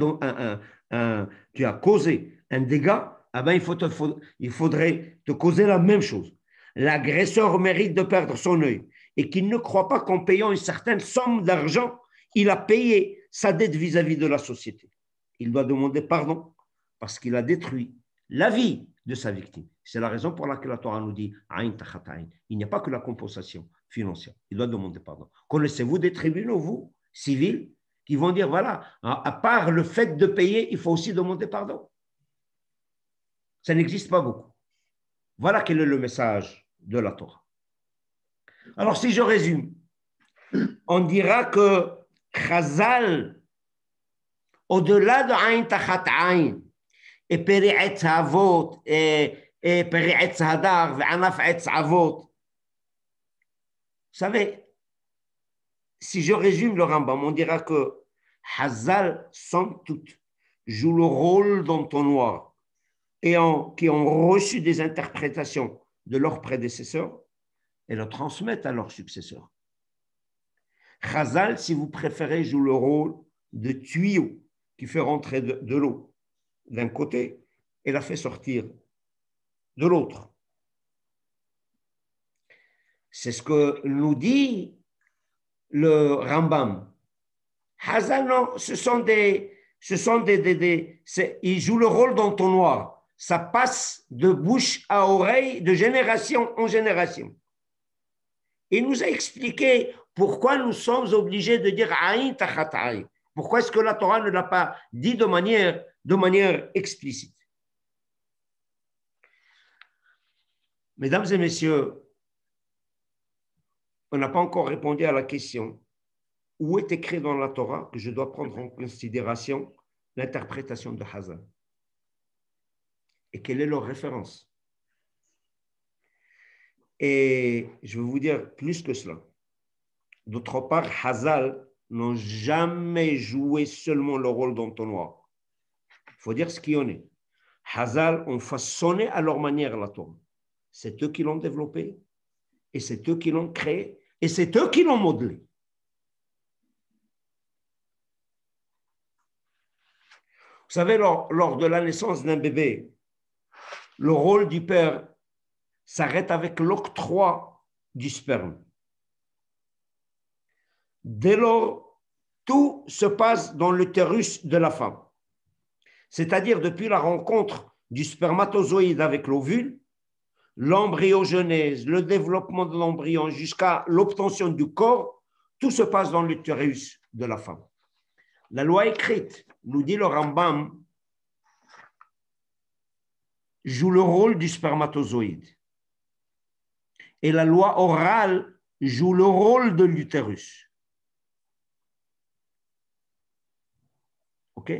dégât, ah ben il faudrait te causer la même chose. L'agresseur mérite de perdre son œil et qu'il ne croit pas qu'en payant une certaine somme d'argent, il a payé sa dette vis-à-vis de la société. Il doit demander pardon parce qu'il a détruit la vie de sa victime. C'est la raison pour laquelle la Torah nous dit Aïn Tachat Aïn. Il n'y a pas que la compensation financière. Il doit demander pardon. Connaissez-vous des tribunaux, vous, civils, qui vont dire, voilà, à part le fait de payer, il faut aussi demander pardon. Ça n'existe pas beaucoup. Voilà quel est le message de la Torah. Alors, si je résume, on dira que Chazal, au-delà de Aïn Tachat Aïn, et Peri Etz Havot, et Peri Etz Hadar, et Anaf Etz Havot, vous savez, si je résume le Rambam, on dira que Chazal, somme toute, joue le rôle d'entonnoir et qui ont reçu des interprétations de leurs prédécesseurs et le transmettent à leurs successeurs. Chazal, si vous préférez, joue le rôle de tuyau qui fait rentrer de l'eau d'un côté et la fait sortir de l'autre. C'est ce que nous dit le Rambam. Chazal, non, ils jouent le rôle d'entonnoir. Ça passe de bouche à oreille, de génération en génération. Il nous a expliqué pourquoi nous sommes obligés de dire Aïn Tachat Aïn. Pourquoi est-ce que la Torah ne l'a pas dit de manière explicite? Mesdames et messieurs, on n'a pas encore répondu à la question où est écrit dans la Torah que je dois prendre en considération l'interprétation de Chazal. Et quelle est leur référence? Et je vais vous dire plus que cela. D'autre part, Chazal n'ont jamais joué seulement le rôle d'entonnoir. Il faut dire ce qu'il en est. Chazal ont façonné à leur manière la Torah. C'est eux qui l'ont développé, et c'est eux qui l'ont créé, et c'est eux qui l'ont modelé. Vous savez, lors de la naissance d'un bébé, le rôle du père s'arrête avec l'octroi du sperme. Dès lors, tout se passe dans l'utérus de la femme. C'est-à-dire depuis la rencontre du spermatozoïde avec l'ovule, l'embryogenèse, le développement de l'embryon jusqu'à l'obtention du corps, tout se passe dans l'utérus de la femme. La loi écrite, nous dit le Rambam, joue le rôle du spermatozoïde. Et la loi orale joue le rôle de l'utérus. OK?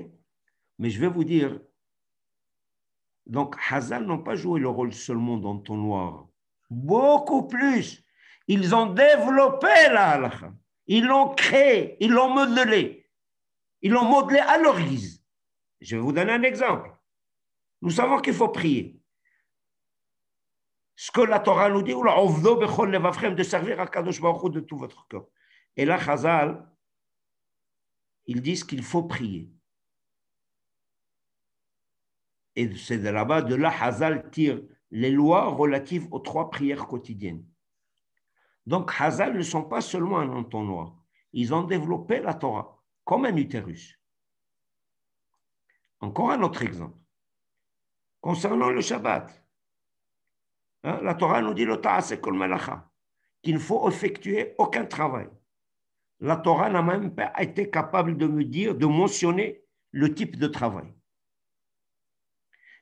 Mais je vais vous dire, donc Chazal n'ont pas joué le rôle seulement d'entonnoir. Beaucoup plus. Ils ont développé la halakha. Ils l'ont créé, ils l'ont modelé. Ils l'ont modelé à leur guise. Je vais vous donner un exemple. Nous savons qu'il faut prier. Ce que la Torah nous dit, de servir à Kadosh Baruch Hu de tout votre cœur. Et là, Chazal, ils disent qu'il faut prier. Et c'est de là-bas, de là, Chazal tire les lois relatives aux 3 prières quotidiennes. Donc, Chazal ne sont pas seulement un entonnoir. Ils ont développé la Torah comme un utérus. Encore un autre exemple. concernant le Shabbat. Hein, la Torah nous dit qu'il ne faut effectuer aucun travail. La Torah n'a même pas été capable de me dire, de mentionner le type de travail.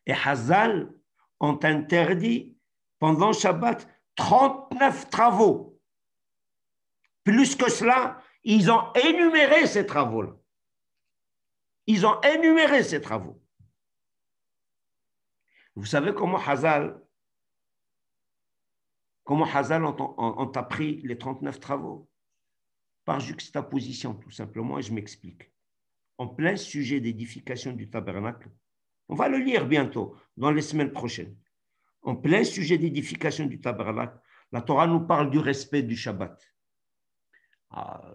Et Hazal ont interdit pendant Shabbat 39 travaux. Plus que cela, ils ont énuméré ces travaux-là. Ils ont énuméré ces travaux. Vous savez comment Hazal ont appris les 39 travaux? Par juxtaposition, tout simplement, et je m'explique. En plein sujet d'édification du tabernacle, on va le lire bientôt, dans les semaines prochaines. En plein sujet d'édification du tabernacle, la Torah nous parle du respect du Shabbat.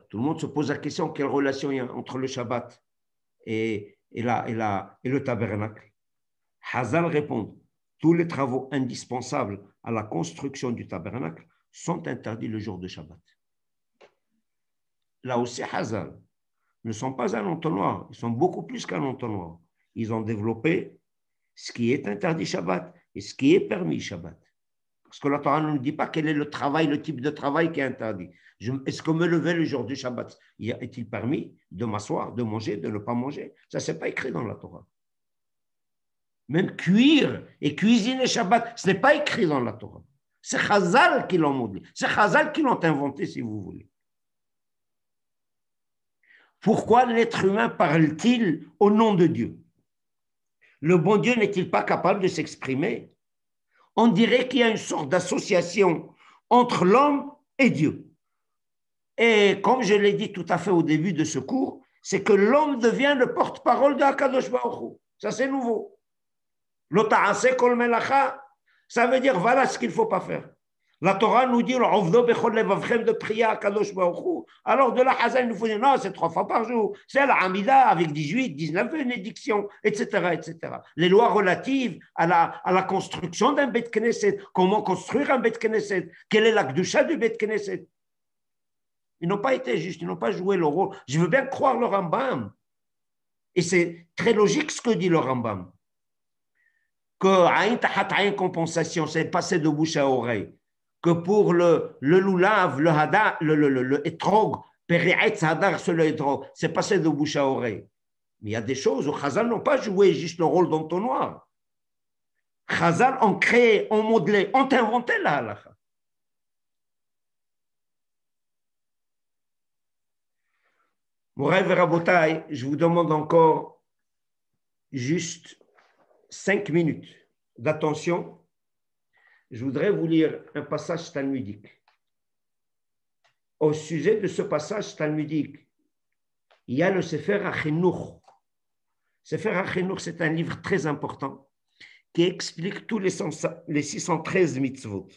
Tout le monde se pose la question, quelle relation il y a entre le Shabbat et le tabernacle? Hazal répond, tous les travaux indispensables à la construction du tabernacle sont interdits le jour de Shabbat. Là aussi, Hazal ne sont pas un entonnoir, ils sont beaucoup plus qu'un entonnoir. Ils ont développé ce qui est interdit Shabbat et ce qui est permis Shabbat. Parce que la Torah ne nous dit pas quel est le travail, le type de travail qui est interdit. Est-ce que me lever le jour du Shabbat, est-il permis de m'asseoir, de manger, de ne pas manger? Ça, ce n'est pas écrit dans la Torah. Même cuire et cuisiner Shabbat, ce n'est pas écrit dans la Torah. C'est Chazal qui l'ont maudit. C'est Chazal qui l'ont inventé, si vous voulez. Pourquoi l'être humain parle-t-il au nom de Dieu? Le bon Dieu n'est-il pas capable de s'exprimer? On dirait qu'il y a une sorte d'association entre l'homme et Dieu. Et comme je l'ai dit tout à fait au début de ce cours, c'est que l'homme devient le porte-parole de Akadosh Baruch Hu. Ça, c'est nouveau. L'ota'ase kol melacha, ça veut dire voilà ce qu'il ne faut pas faire. La Torah nous dit de prier à Kadosh Baruch Hu. Alors de la Hazal, il nous faut dire non, c'est 3 fois par jour. C'est la Hamida avec 18, 19 bénédictions, etc., etc. Les lois relatives à la construction d'un Bet Knesset. Comment construire un Bet Knesset? Quelle est la Kedusha du Bet Knesset? Ils n'ont pas été justes, ils n'ont pas joué le rôle. Je veux bien croire le Rambam. Et c'est très logique ce que dit le Rambam. Que Aïn Tahat Aïn compensation, c'est passé de bouche à oreille. Que pour le loulav, le hada, le etrog, peri'etz hadar sur le etrog, c'est passé de bouche à oreille. Mais il y a des choses où Chazal n'ont pas joué juste le rôle d'entonnoir. Chazal ont créé, ont modelé, ont inventé la halakha. Mouraï Verabotai, je vous demande encore juste 5 minutes d'attention. Je voudrais vous lire un passage talmudique. Au sujet de ce passage talmudique, il y a le Sefer HaChinuch. Sefer HaChinuch, c'est un livre très important qui explique tous les 613 mitzvot.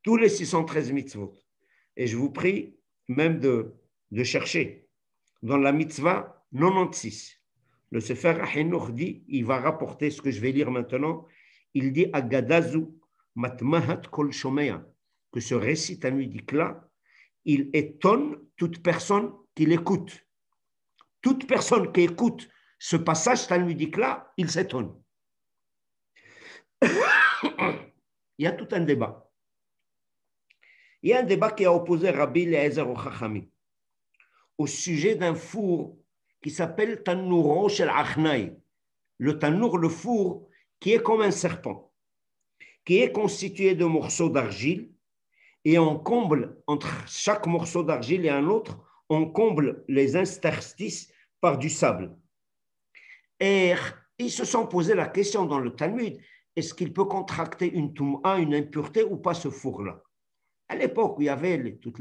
Tous les 613 mitzvot. Et je vous prie même de chercher dans la mitzvah 96. Le Sefer HaChinuch dit, il va rapporter ce que je vais lire maintenant. Il dit Agadazu matmahat kol shomea, que ce récit talmudique-là, il étonne toute personne qui l'écoute. Toute personne qui écoute ce passage talmudique-là, il s'étonne. Il y a tout un débat. Il y a un débat qui a opposé Rabbi Eliezer au Chachamim au sujet d'un four qui s'appelle Tannouro shel Achnai. Le tannour, le four, qui est comme un serpent, qui est constitué de morceaux d'argile, et on comble, entre chaque morceau d'argile et un autre, on comble les interstices par du sable. Et ils se sont posé la question dans le Talmud, est-ce qu'il peut contracter une touma, une impureté ou pas ce four-là? À l'époque où il y avait toutes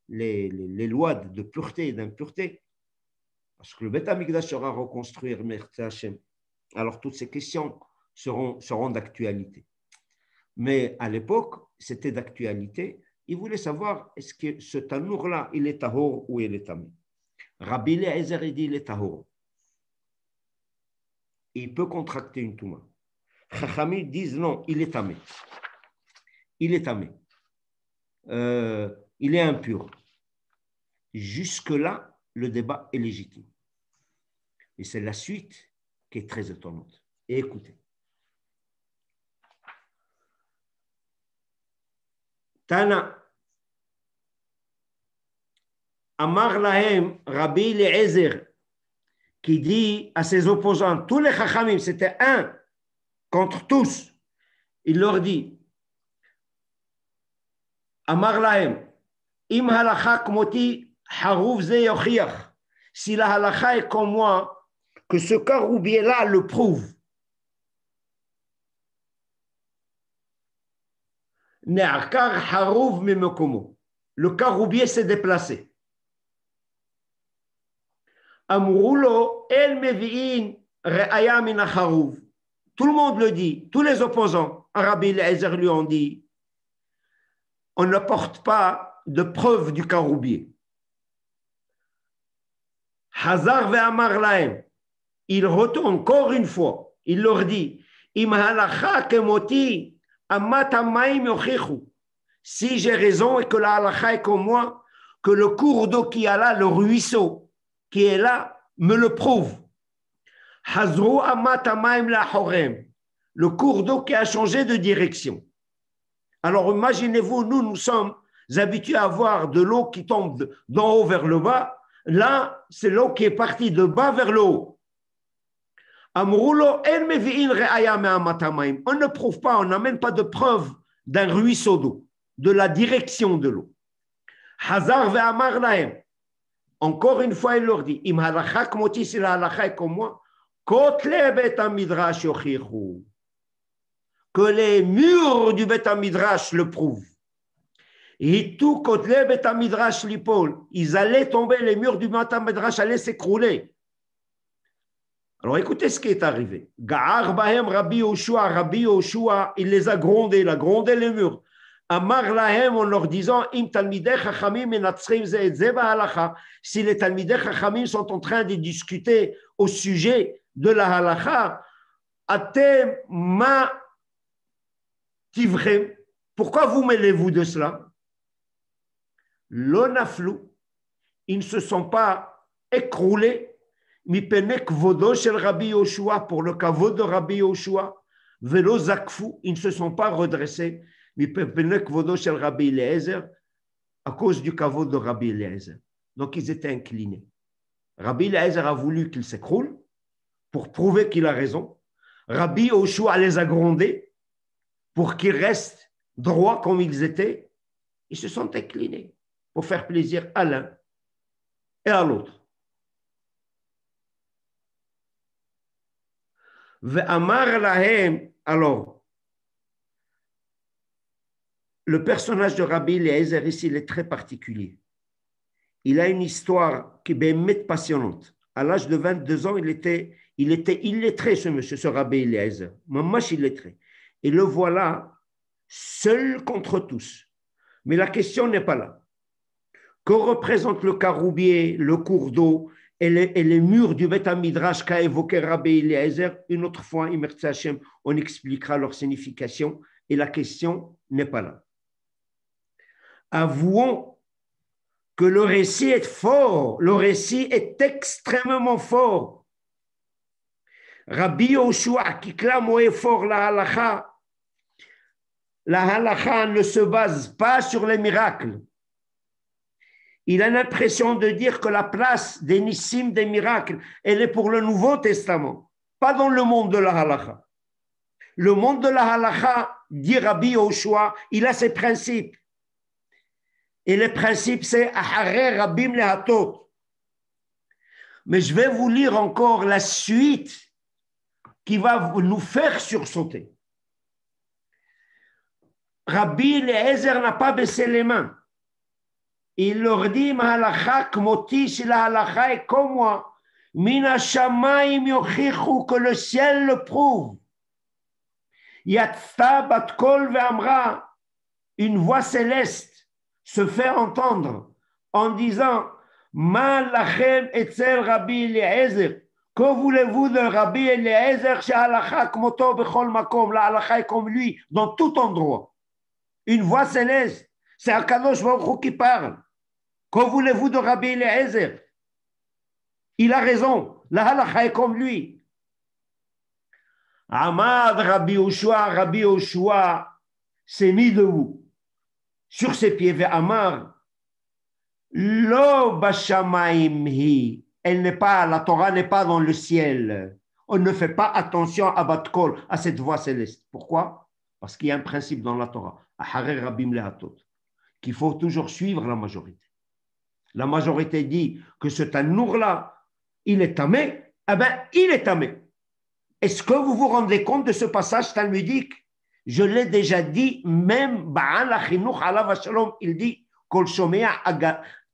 les lois de pureté et d'impureté, parce que le Beth Amikdash sera reconstruit, merci Hachem. Alors toutes ces questions seront d'actualité. Mais à l'époque, c'était d'actualité. Ils voulaient savoir, est-ce que ce tannour-là, il est tahor ou il est tamé? Rabbi Eliezer dit, il est tahor. Il peut contracter une touma. Chachamim disent non, il est tamé. Il est tamé. Il est impur. Jusque-là, le débat est légitime. Et c'est la suite qui est très étonnante. Et écoutez. Tana. Amar Lahem, Rabbi Eliezer, qui dit à ses opposants, tous les Chachamim, c'était un contre tous, il leur dit, Amar Lahem, Im halacha kmoti harouf ze yochiach, si la halacha est comme moi, que ce caroubier-là le prouve. Ne'akar harouf mimekomo. Le caroubier s'est déplacé. Amroulo el mevi'in re'aya min harouf. Tout le monde le dit, tous les opposants. Rabbi Eliezer lui ont dit, on ne porte pas de preuve du caroubier. Hazar ve'amar lahem. Il retourne encore une fois. Il leur dit, Im halacha kemoti amat hamayim yochichu. Si j'ai raison et que la halacha est comme moi, que le cours d'eau qui est là, le ruisseau qui est là, me le prouve. Hazru amat hamayim la'chorem. Le cours d'eau qui a changé de direction. Alors imaginez-vous, nous sommes habitués à voir de l'eau qui tombe d'en haut vers le bas. Là, c'est l'eau qui est partie de bas vers le haut. On ne prouve pas, on n'amène pas de preuve d'un ruisseau d'eau, de la direction de l'eau. Hazar ve'amar lahem. Encore une fois, il leur dit, Im halacha kmoti, si la halacha est comme moi, kotle bet hamidrash yochichu. Que les murs du bet hamidrash le prouvent. Et tout kotle bet hamidrash lipol. Ils allaient tomber, les murs du bet hamidrash allaient s'écrouler. Alors écoutez ce qui est arrivé. Ga'ar bahem Rabbi Yoshua, il les a grondés, il a grondé les murs. Amar lahem en leur disant, Im talmidei chachamim menatzrim ze et ze ba'halacha. Si les talmidei chachamim sont en train de discuter au sujet de la halacha, atem ma tivrem. Pourquoi vous mêlez-vous de cela? Lo naflu. Ils ne se sont pas écroulés. Mipenek vodo shel Rabbi Yoshua, pour le kavod de Rabbi Yoshua, velo zakfou, ils ne se sont pas redressés. Mipenek vodo shel Rabbi Eliezer, à cause du kavod de Rabbi Eliezer. Donc ils étaient inclinés. Rabbi Eliezer a voulu qu'ils s'écroulent pour prouver qu'il a raison. Rabbi Yoshua les a grondés pour qu'ils restent droits comme ils étaient. Ils se sont inclinés pour faire plaisir à l'un et à l'autre. Ve'amar lahem, alors, le personnage de Rabbi Eliezer ici, il est très particulier. Il a une histoire qui est passionnante. À l'âge de 22 ans, il était illettré, ce monsieur, ce Rabbi Eliezer. Mamash illettré. Et le voilà seul contre tous. Mais la question n'est pas là. Que représente le caroubier, le cours d'eau et les murs du Beth Midrash qu'a évoqué Rabbi Eliezer? Une autre fois, on expliquera leur signification et la question n'est pas là. Avouons que le récit est fort, le récit est extrêmement fort. Rabbi Yoshua qui clame au fort la halacha ne se base pas sur les miracles. Il a l'impression de dire que la place des nissim, des miracles, elle est pour le Nouveau Testament, pas dans le monde de la halacha. Le monde de la halacha, dit Rabbi Yoshua, il a ses principes. Et les principes, c'est Ahareh Rabbim Lehatot. Mais je vais vous lire encore la suite qui va nous faire sursauter. Rabbi Eliezer n'a pas baissé les mains. Il leur dit, ma halacha kmoti, si la halacha est comme moi, mina shamayim yochichu, que le ciel le prouve. Yatzta bat kol ve'amra, une voix céleste se fait entendre en disant, ma lachem etzel Rabbi Eliezer, que voulez-vous de Rabbi Eliezer, chez halacha kmoto bechol makom, la halacha est comme lui, dans tout endroit. Une voix céleste, c'est Akadosh Baruch Hu qui parle. Que voulez-vous de Rabbi Eliezer? Il a raison, la halacha est comme lui. Amad Rabbi Yoshua s'est mis debout sur ses pieds vers Amar. Lo bashamaim hi. Elle n'est pas, la Torah n'est pas dans le ciel. On ne fait pas attention à Batkol, à cette voix céleste. Pourquoi? Parce qu'il y a un principe dans la Torah, qu'il faut toujours suivre la majorité. La majorité dit que ce tanour-là, il est tamé, eh bien, il est tamé. Est-ce que vous vous rendez compte de ce passage talmudique? Je l'ai déjà dit, même Ba'al Achinuch Alav Shalom, il dit Kol Shomea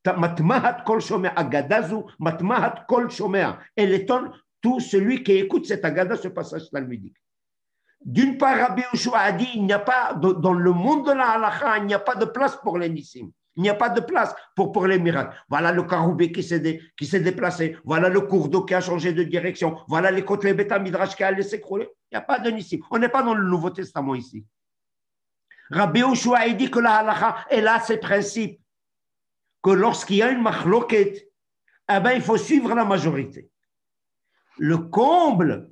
Matmahat Kol Shomea Agadazu, Matmahat Kol Shomea. Elle étonne tout celui qui écoute cet agada, ce passage talmudique. D'une part, Rabbi Yoshua a dit il n'y a pas, dans le monde de la halakha, il n'y a pas de place pour les nissim. Il n'y a pas de place pour les miracles. Voilà le caroubé qui s'est déplacé. Voilà le cours d'eau qui a changé de direction. Voilà les côtes les bêta midrash qui a laissé s'écrouler. Il n'y a pas de nissim. On n'est pas dans le Nouveau Testament ici. Rabbi Yoshua a dit que la halakha, elle a ses principes. Que lorsqu'il y a une machloket, eh ben, il faut suivre la majorité. Le comble,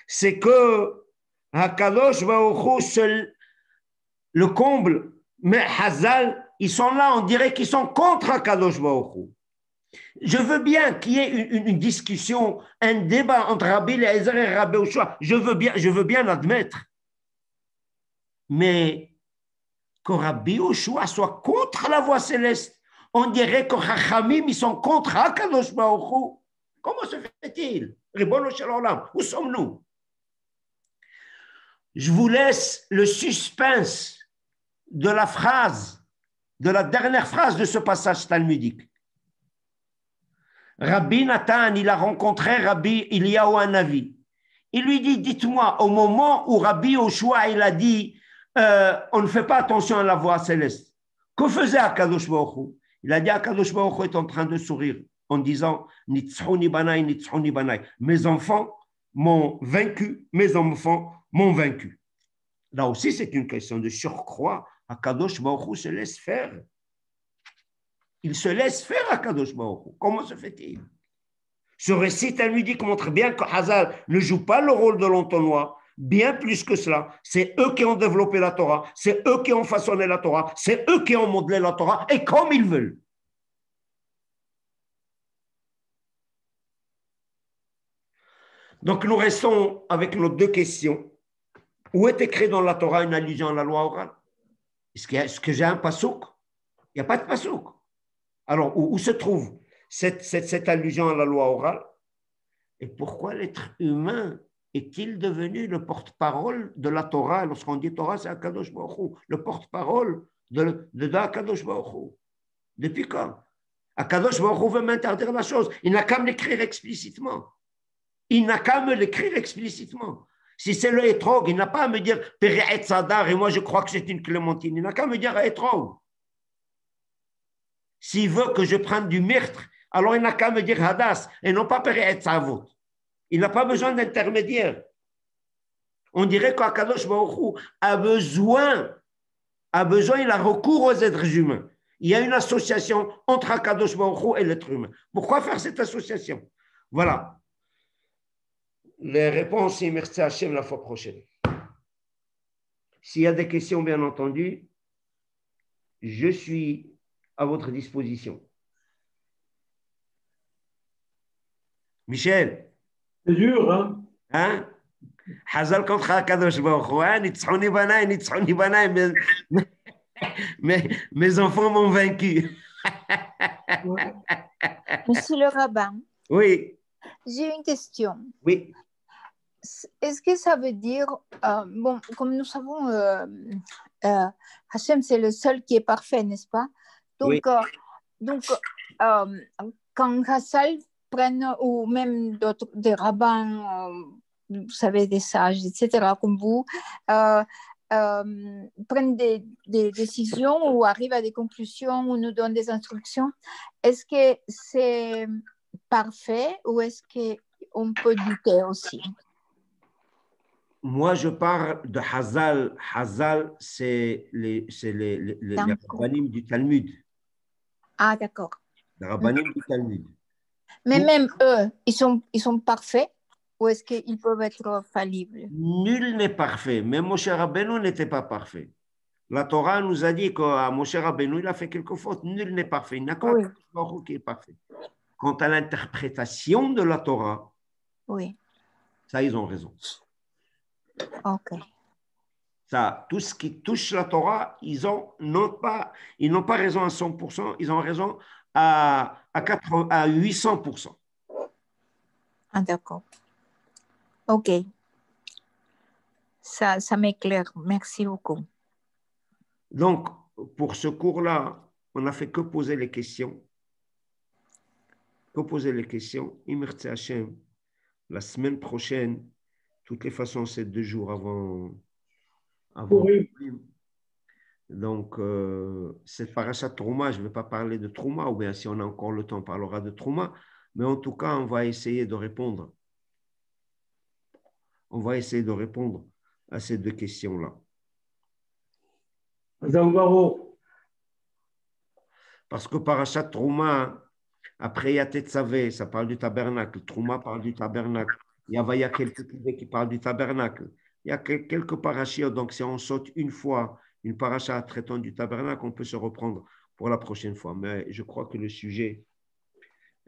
c'est que Hakadosh Baruch Hu seul, le comble, mais Hazal, ils sont là, on dirait qu'ils sont contre Hakadosh Baruch Hu. Je veux bien qu'il y ait une discussion, un débat entre Rabbi Eliezer et Rabbi Yoshua. Je veux bien l'admettre. Mais que Rabbi Yoshua soit contre la voix céleste, on dirait que Chachamim, ils sont contre Hakadosh Baruch Hu. Comment se fait-il? Ribono shel olam, où sommes-nous? Je vous laisse le suspense de la phrase, de la dernière phrase de ce passage talmudique. Rabbi Nathan, il a rencontré Rabbi Eliyahu Hanavi. Il lui dit, dites-moi, au moment où Rabbi Yoshua, il a dit, on ne fait pas attention à la voix céleste, que faisait Akadosh Baruch Hu? Il a dit, Akadosh Baruch Hu est en train de sourire en disant, Nitzchoni banai, Nitzchoni banai. Mes enfants m'ont vaincu, mes enfants m'ont vaincu. Là aussi, c'est une question de surcroît. Akadosh Baruch Hu se laisse faire. Il se laisse faire Akadosh Baruch Hu. Comment se fait-il? Ce récit talmudique montre bien que Hazal ne joue pas le rôle de l'entonnoir, bien plus que cela. C'est eux qui ont développé la Torah, c'est eux qui ont façonné la Torah, c'est eux qui ont modelé la Torah, et comme ils veulent. Donc nous restons avec nos deux questions. Où est écrit dans la Torah une allusion à la loi orale? Est-ce que j'ai un pasouk? Il n'y a pas de pasouk. Alors, où se trouve cette allusion à la loi orale? Et pourquoi l'être humain est-il devenu le porte-parole de la Torah? Lorsqu'on dit Torah, c'est Akadosh Baruch Hu, le porte-parole de Akadosh Baruch Hu. Depuis quand? Akadosh Baruch Hu veut m'interdire la chose. Il n'a qu'à me l'écrire explicitement. Il n'a qu'à me l'écrire explicitement. Si c'est le hétrog, il n'a pas à me dire Péri'et Sadar et moi je crois que c'est une clémentine. Il n'a qu'à me dire hétrog. S'il veut que je prenne du myrtre, alors il n'a qu'à me dire Hadas et non pas Péri'et Savot. Il n'a pas besoin d'intermédiaire. On dirait qu'Akadosh Baruch Hu a besoin, il a recours aux êtres humains. Il y a une association entre Akadosh Baruch Hu et l'être humain. Pourquoi faire cette association? Voilà. Les réponses, et merci Hachem la fois prochaine. S'il y a des questions, bien entendu, je suis à votre disposition. Michel. C'est dur, hein? Hein? Hazal contre Akadosh Baruch Hu, hein? Nitzchoni banai, mes enfants m'ont vaincu. Monsieur le rabbin. Oui. J'ai une question. Oui. Est-ce que ça veut dire, bon, comme nous savons, Hachem, c'est le seul qui est parfait, n'est-ce pas? Donc, oui. Quand Hassal prennent, ou même d'autres, des rabbins, vous savez, des sages, etc., comme vous, prennent des décisions ou arrivent à des conclusions ou nous donnent des instructions, est-ce que c'est parfait ou est-ce qu'on peut douter aussi? Moi, je parle de Hazal. Hazal, c'est les rabbanim du Talmud. Ah, d'accord. Les rabbanim du Talmud. Mais même eux, ils sont parfaits? ou est-ce qu'ils peuvent être fallibles? Nul n'est parfait. Même Moshe Rabbeinu n'était pas parfait. La Torah nous a dit qu'à Moshe Rabbeinu, il a fait quelques fautes. Nul n'est parfait. Il n'y a qu'un Oui. Baruch qui est parfait. Quant à l'interprétation de la Torah, Oui, ça, ils ont raison. ok. Ça, tout ce qui touche la Torah, ils n'ont pas raison à 100%, ils ont raison à 800%. Ah, d'accord. Ok. Ça m'éclaire. Merci beaucoup. Donc, pour ce cours-là, on n'a fait que poser les questions. Que poser les questions. Imertse Hashem, la semaine prochaine, de toutes les façons, c'est 2 jours avant. Oui. Donc, cette parasha Trouma, je ne vais pas parler de Trouma, ou bien si on a encore le temps, on parlera de Trouma, mais en tout cas, on va essayer de répondre. On va essayer de répondre à ces 2 questions-là. Parce que parasha Trouma, après Yatetzavé, ça parle du tabernacle, Trouma parle du tabernacle, Yavaya quelques qui parlent du tabernacle. Il y a quelques parachiotes, donc si on saute une fois une paracha traitant du tabernacle, on peut se reprendre pour la prochaine fois. Mais je crois que le sujet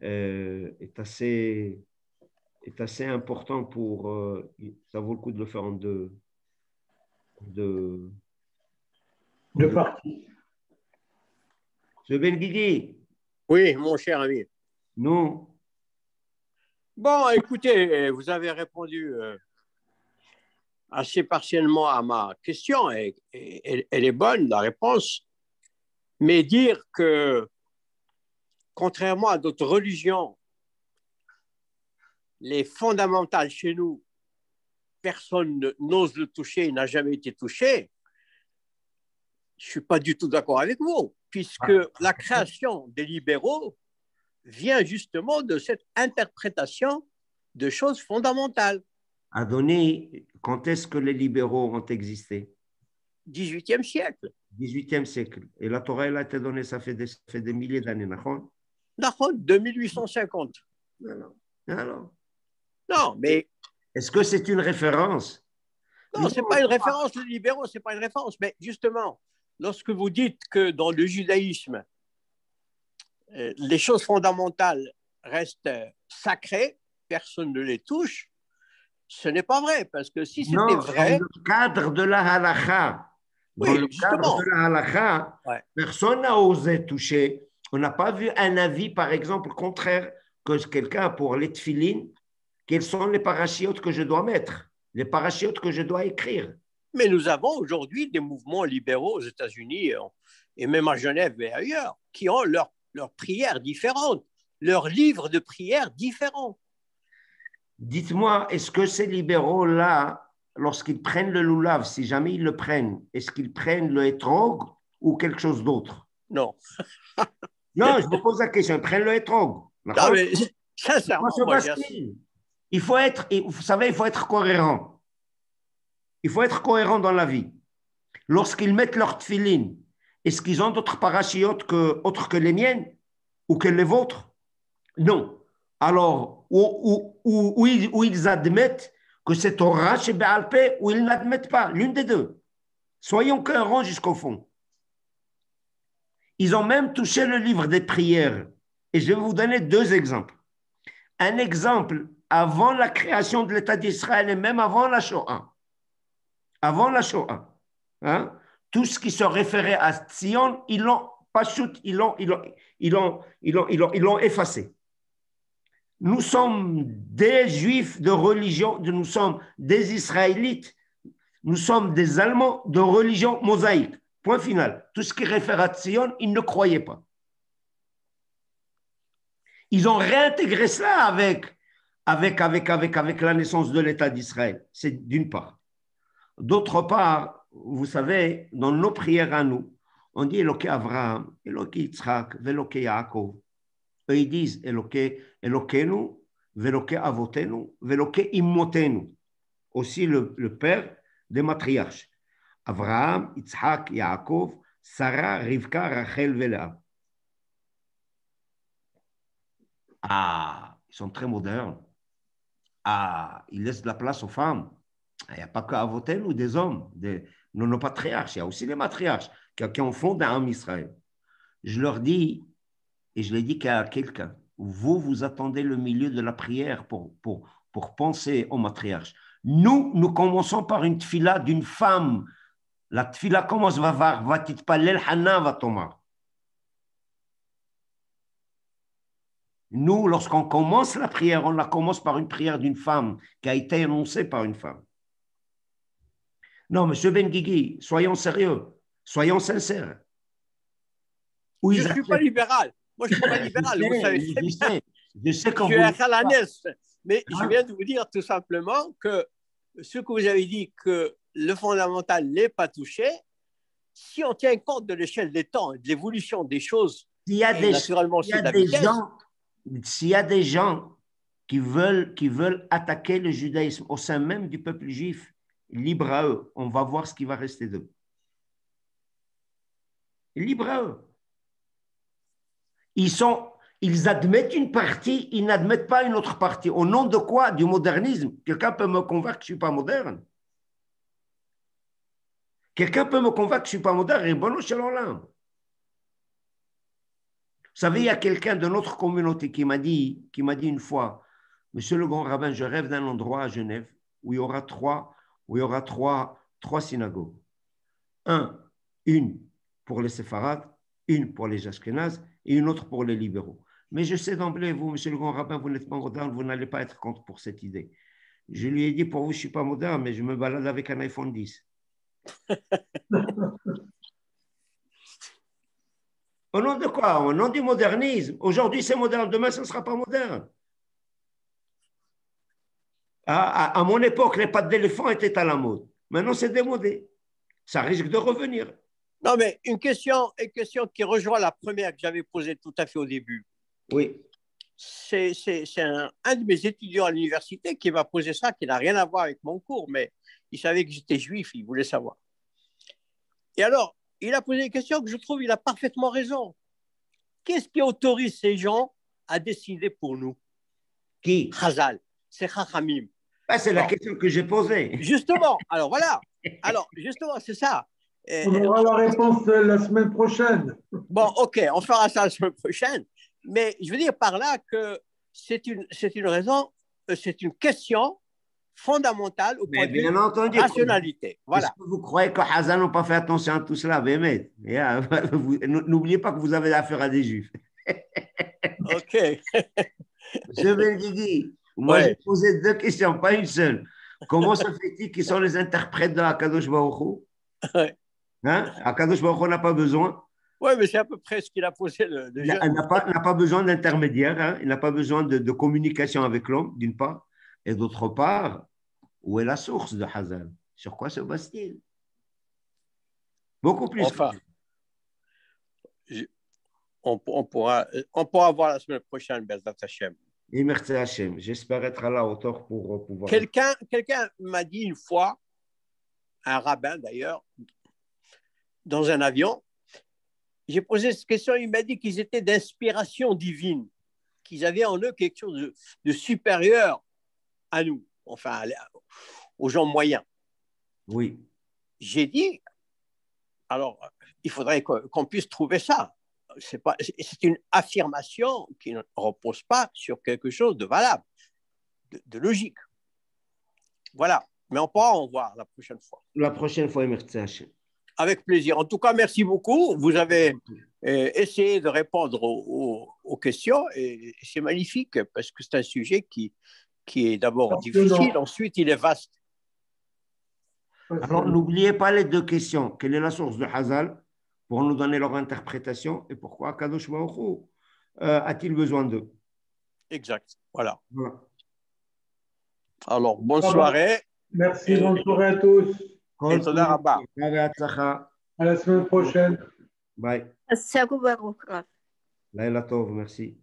est assez important pour... ça vaut le coup de le faire en deux parties. M. Benguigui. Oui, mon cher ami. Non. Bon, écoutez, vous avez répondu assez partiellement à ma question, et elle est bonne, la réponse, mais dire que, contrairement à d'autres religions, les fondamentales chez nous, personne n'ose le toucher, il n'a jamais été touché, je ne suis pas du tout d'accord avec vous, puisque la création des libéraux vient justement de cette interprétation de choses fondamentales. Adonai, quand est-ce que les libéraux ont existé? 18e siècle. 18e siècle. Et la Torah, elle a été donnée, ça fait des milliers d'années, d'accord? D'accord, 2850. Alors. Non, mais... Est-ce que c'est une référence? Non, ce n'est pas une référence, les libéraux, ce n'est pas une référence. Mais justement, lorsque vous dites que dans le judaïsme, les choses fondamentales restent sacrées, personne ne les touche, ce n'est pas vrai, parce que si c'était vrai... Dans le cadre de la halakha, Ouais. Personne n'a osé toucher. On n'a pas vu un avis, par exemple, contraire, que quelqu'un a pour les tefilines, quels sont les parachiotes que je dois mettre, les parachiotes que je dois écrire. Mais nous avons aujourd'hui des mouvements libéraux aux États-Unis et même à Genève et ailleurs qui ont leurs prières différentes, leurs livres de prières différents. Dites-moi, est-ce que ces libéraux-là, lorsqu'ils prennent le loulav, si jamais ils le prennent, est-ce qu'ils prennent le hétrog ou quelque chose d'autre? Non. Non, je vous pose la question, ils prennent le hétrog. Non, mais sincèrement, vous savez, il faut être cohérent. Il faut être cohérent dans la vie. Lorsqu'ils mettent leur tefilin, est-ce qu'ils ont d'autres parachiotes autres que les miennes ou que les vôtres? Non. Alors, où ils admettent que c'est Torah chez Béalpé ou ils n'admettent pas, l'une des deux. Soyons cohérents jusqu'au fond. Ils ont même touché le livre des prières. Et je vais vous donner 2 exemples. Un exemple avant la création de l'État d'Israël et même avant la Shoah. Avant la Shoah. Hein? Tout ce qui se référait à Tzion, ils l'ont effacé. Nous sommes des Juifs de religion, nous sommes des Israélites, nous sommes des Allemands de religion mosaïque. Point final. Tout ce qui réfère à Tzion, ils ne croyaient pas. Ils ont réintégré cela avec la naissance de l'État d'Israël. C'est d'une part. D'autre part, vous savez, dans nos prières à nous, on dit Eloké Avraham, Eloké Yitzhak, Eloké Yaakov. Eux, ils disent Elokénu, Veloké Avotenu, Veloké Immotenu. Aussi le père des matriarches. Avraham, Yitzhak, Yaakov, Sarah, Rivka, Rachel, Léa. Ah, ils sont très modernes. il laisse de la place aux femmes. Il n'y a pas qu'à Avotel ou des hommes, nos patriarches. Il y a aussi les matriarches qui ont fondé un homme Israël. Je leur dis, et je l'ai dit qu'à quelqu'un, vous attendez le milieu de la prière pour penser aux matriarches. Nous commençons par une tfila d'une femme. La tfila commence va titpalel Hana va tomar. Nous, lorsqu'on commence la prière, on la commence par une prière d'une femme qui a été énoncée par une femme. Non, monsieur Benguigui, soyons sérieux, soyons sincères. Oui, je ne suis pas libéral. Moi, je ne suis pas libéral, vous savez. Je sais je suis un khalanès, mais je viens de vous dire tout simplement que ce que vous avez dit, que le fondamental n'est pas touché, si on tient compte de l'échelle des temps et de l'évolution des choses, naturellement aussi de la vitesse. S'il y a des gens qui veulent attaquer le judaïsme au sein même du peuple juif, libre à eux. On va voir ce qui va rester d'eux. Libre à eux. Ils admettent une partie, ils n'admettent pas une autre partie. Au nom de quoi? Du modernisme. Quelqu'un peut me convaincre que je ne suis pas moderne? Quelqu'un peut me convaincre que je ne suis pas moderne? Et bon, vous savez, il y a quelqu'un de notre communauté qui m'a dit une fois, Monsieur le grand rabbin, je rêve d'un endroit à Genève où il y aura trois synagogues. Une pour les séfarades, une pour les ashkénazes et une autre pour les libéraux. Mais je sais d'emblée, vous, monsieur le grand rabbin, vous n'êtes pas moderne, vous n'allez pas être contre pour cette idée. Je lui ai dit, pour vous, je ne suis pas moderne, mais je me balade avec un iPhone 10. Au nom de quoi? Au nom du modernisme. Aujourd'hui, c'est moderne, demain, ce ne sera pas moderne. À mon époque, les pattes d'éléphant étaient à la mode. Maintenant, c'est démodé. Ça risque de revenir. Non, mais une question qui rejoint la première que j'avais posée tout à fait au début. Oui. C'est un de mes étudiants à l'université qui m'a posé ça, qui n'a rien à voir avec mon cours, mais il savait que j'étais juif, il voulait savoir. Et alors, il a posé une question que je trouve il a parfaitement raison. Qu'est-ce qui autorise ces gens à décider pour nous? Qui? Chazal, c'est Chachamim. C'est la question que j'ai posée. Justement, alors voilà. Alors, justement, c'est ça. On aura la réponse la semaine prochaine. Bon, ok, on fera ça la semaine prochaine. Mais je veux dire par là que c'est une raison, c'est une question fondamentale au point de vue rationalité. Voilà. Est-ce que vous croyez que Hazan n'a pas fait attention à tout cela? N'oubliez pas que vous avez affaire à des juifs. Ok. Monsieur Benguigui, moi j'ai posé 2 questions, pas une seule. Comment se fait-il qu'ils sont les interprètes de Akadosh Baruch Hu? Hein? Akadosh Baruch Hu n'a pas besoin. Oui, mais c'est à peu près ce qu'il a posé. Il n'a pas besoin d'intermédiaire, hein? Il n'a pas besoin de communication avec l'homme, d'une part. Et d'autre part, où est la source de Hazan? Sur quoi se base-t-il? Beaucoup plus. Enfin, on pourra voir la semaine prochaine, Bezat Hashem. Et merci Hachem. J'espère être à la hauteur pour pouvoir. Quelqu'un m'a dit une fois, un rabbin d'ailleurs, dans un avion, j'ai posé cette question, il m'a dit qu'ils étaient d'inspiration divine, qu'ils avaient en eux quelque chose de supérieur à nous, enfin aux gens moyens. Oui. J'ai dit, alors il faudrait qu'on puisse trouver ça. C'est une affirmation qui ne repose pas sur quelque chose de valable, de logique. Voilà. Mais on pourra en voir la prochaine fois. La prochaine fois, merci Hachem. Avec plaisir. En tout cas, merci beaucoup. Vous avez essayé de répondre aux questions et c'est magnifique parce que c'est un sujet qui est d'abord difficile, ensuite il est vaste. Alors, n'oubliez pas les 2 questions. Quelle est la source de Hazal pour nous donner leur interprétation et pourquoi Kadosh Baruch Hu a-t-il besoin d'eux? Exact. Voilà. Alors, bonne soirée. Merci, bonne soirée à tous. Et Toda Rabba. À la semaine prochaine. Bye. Laila Tov, merci.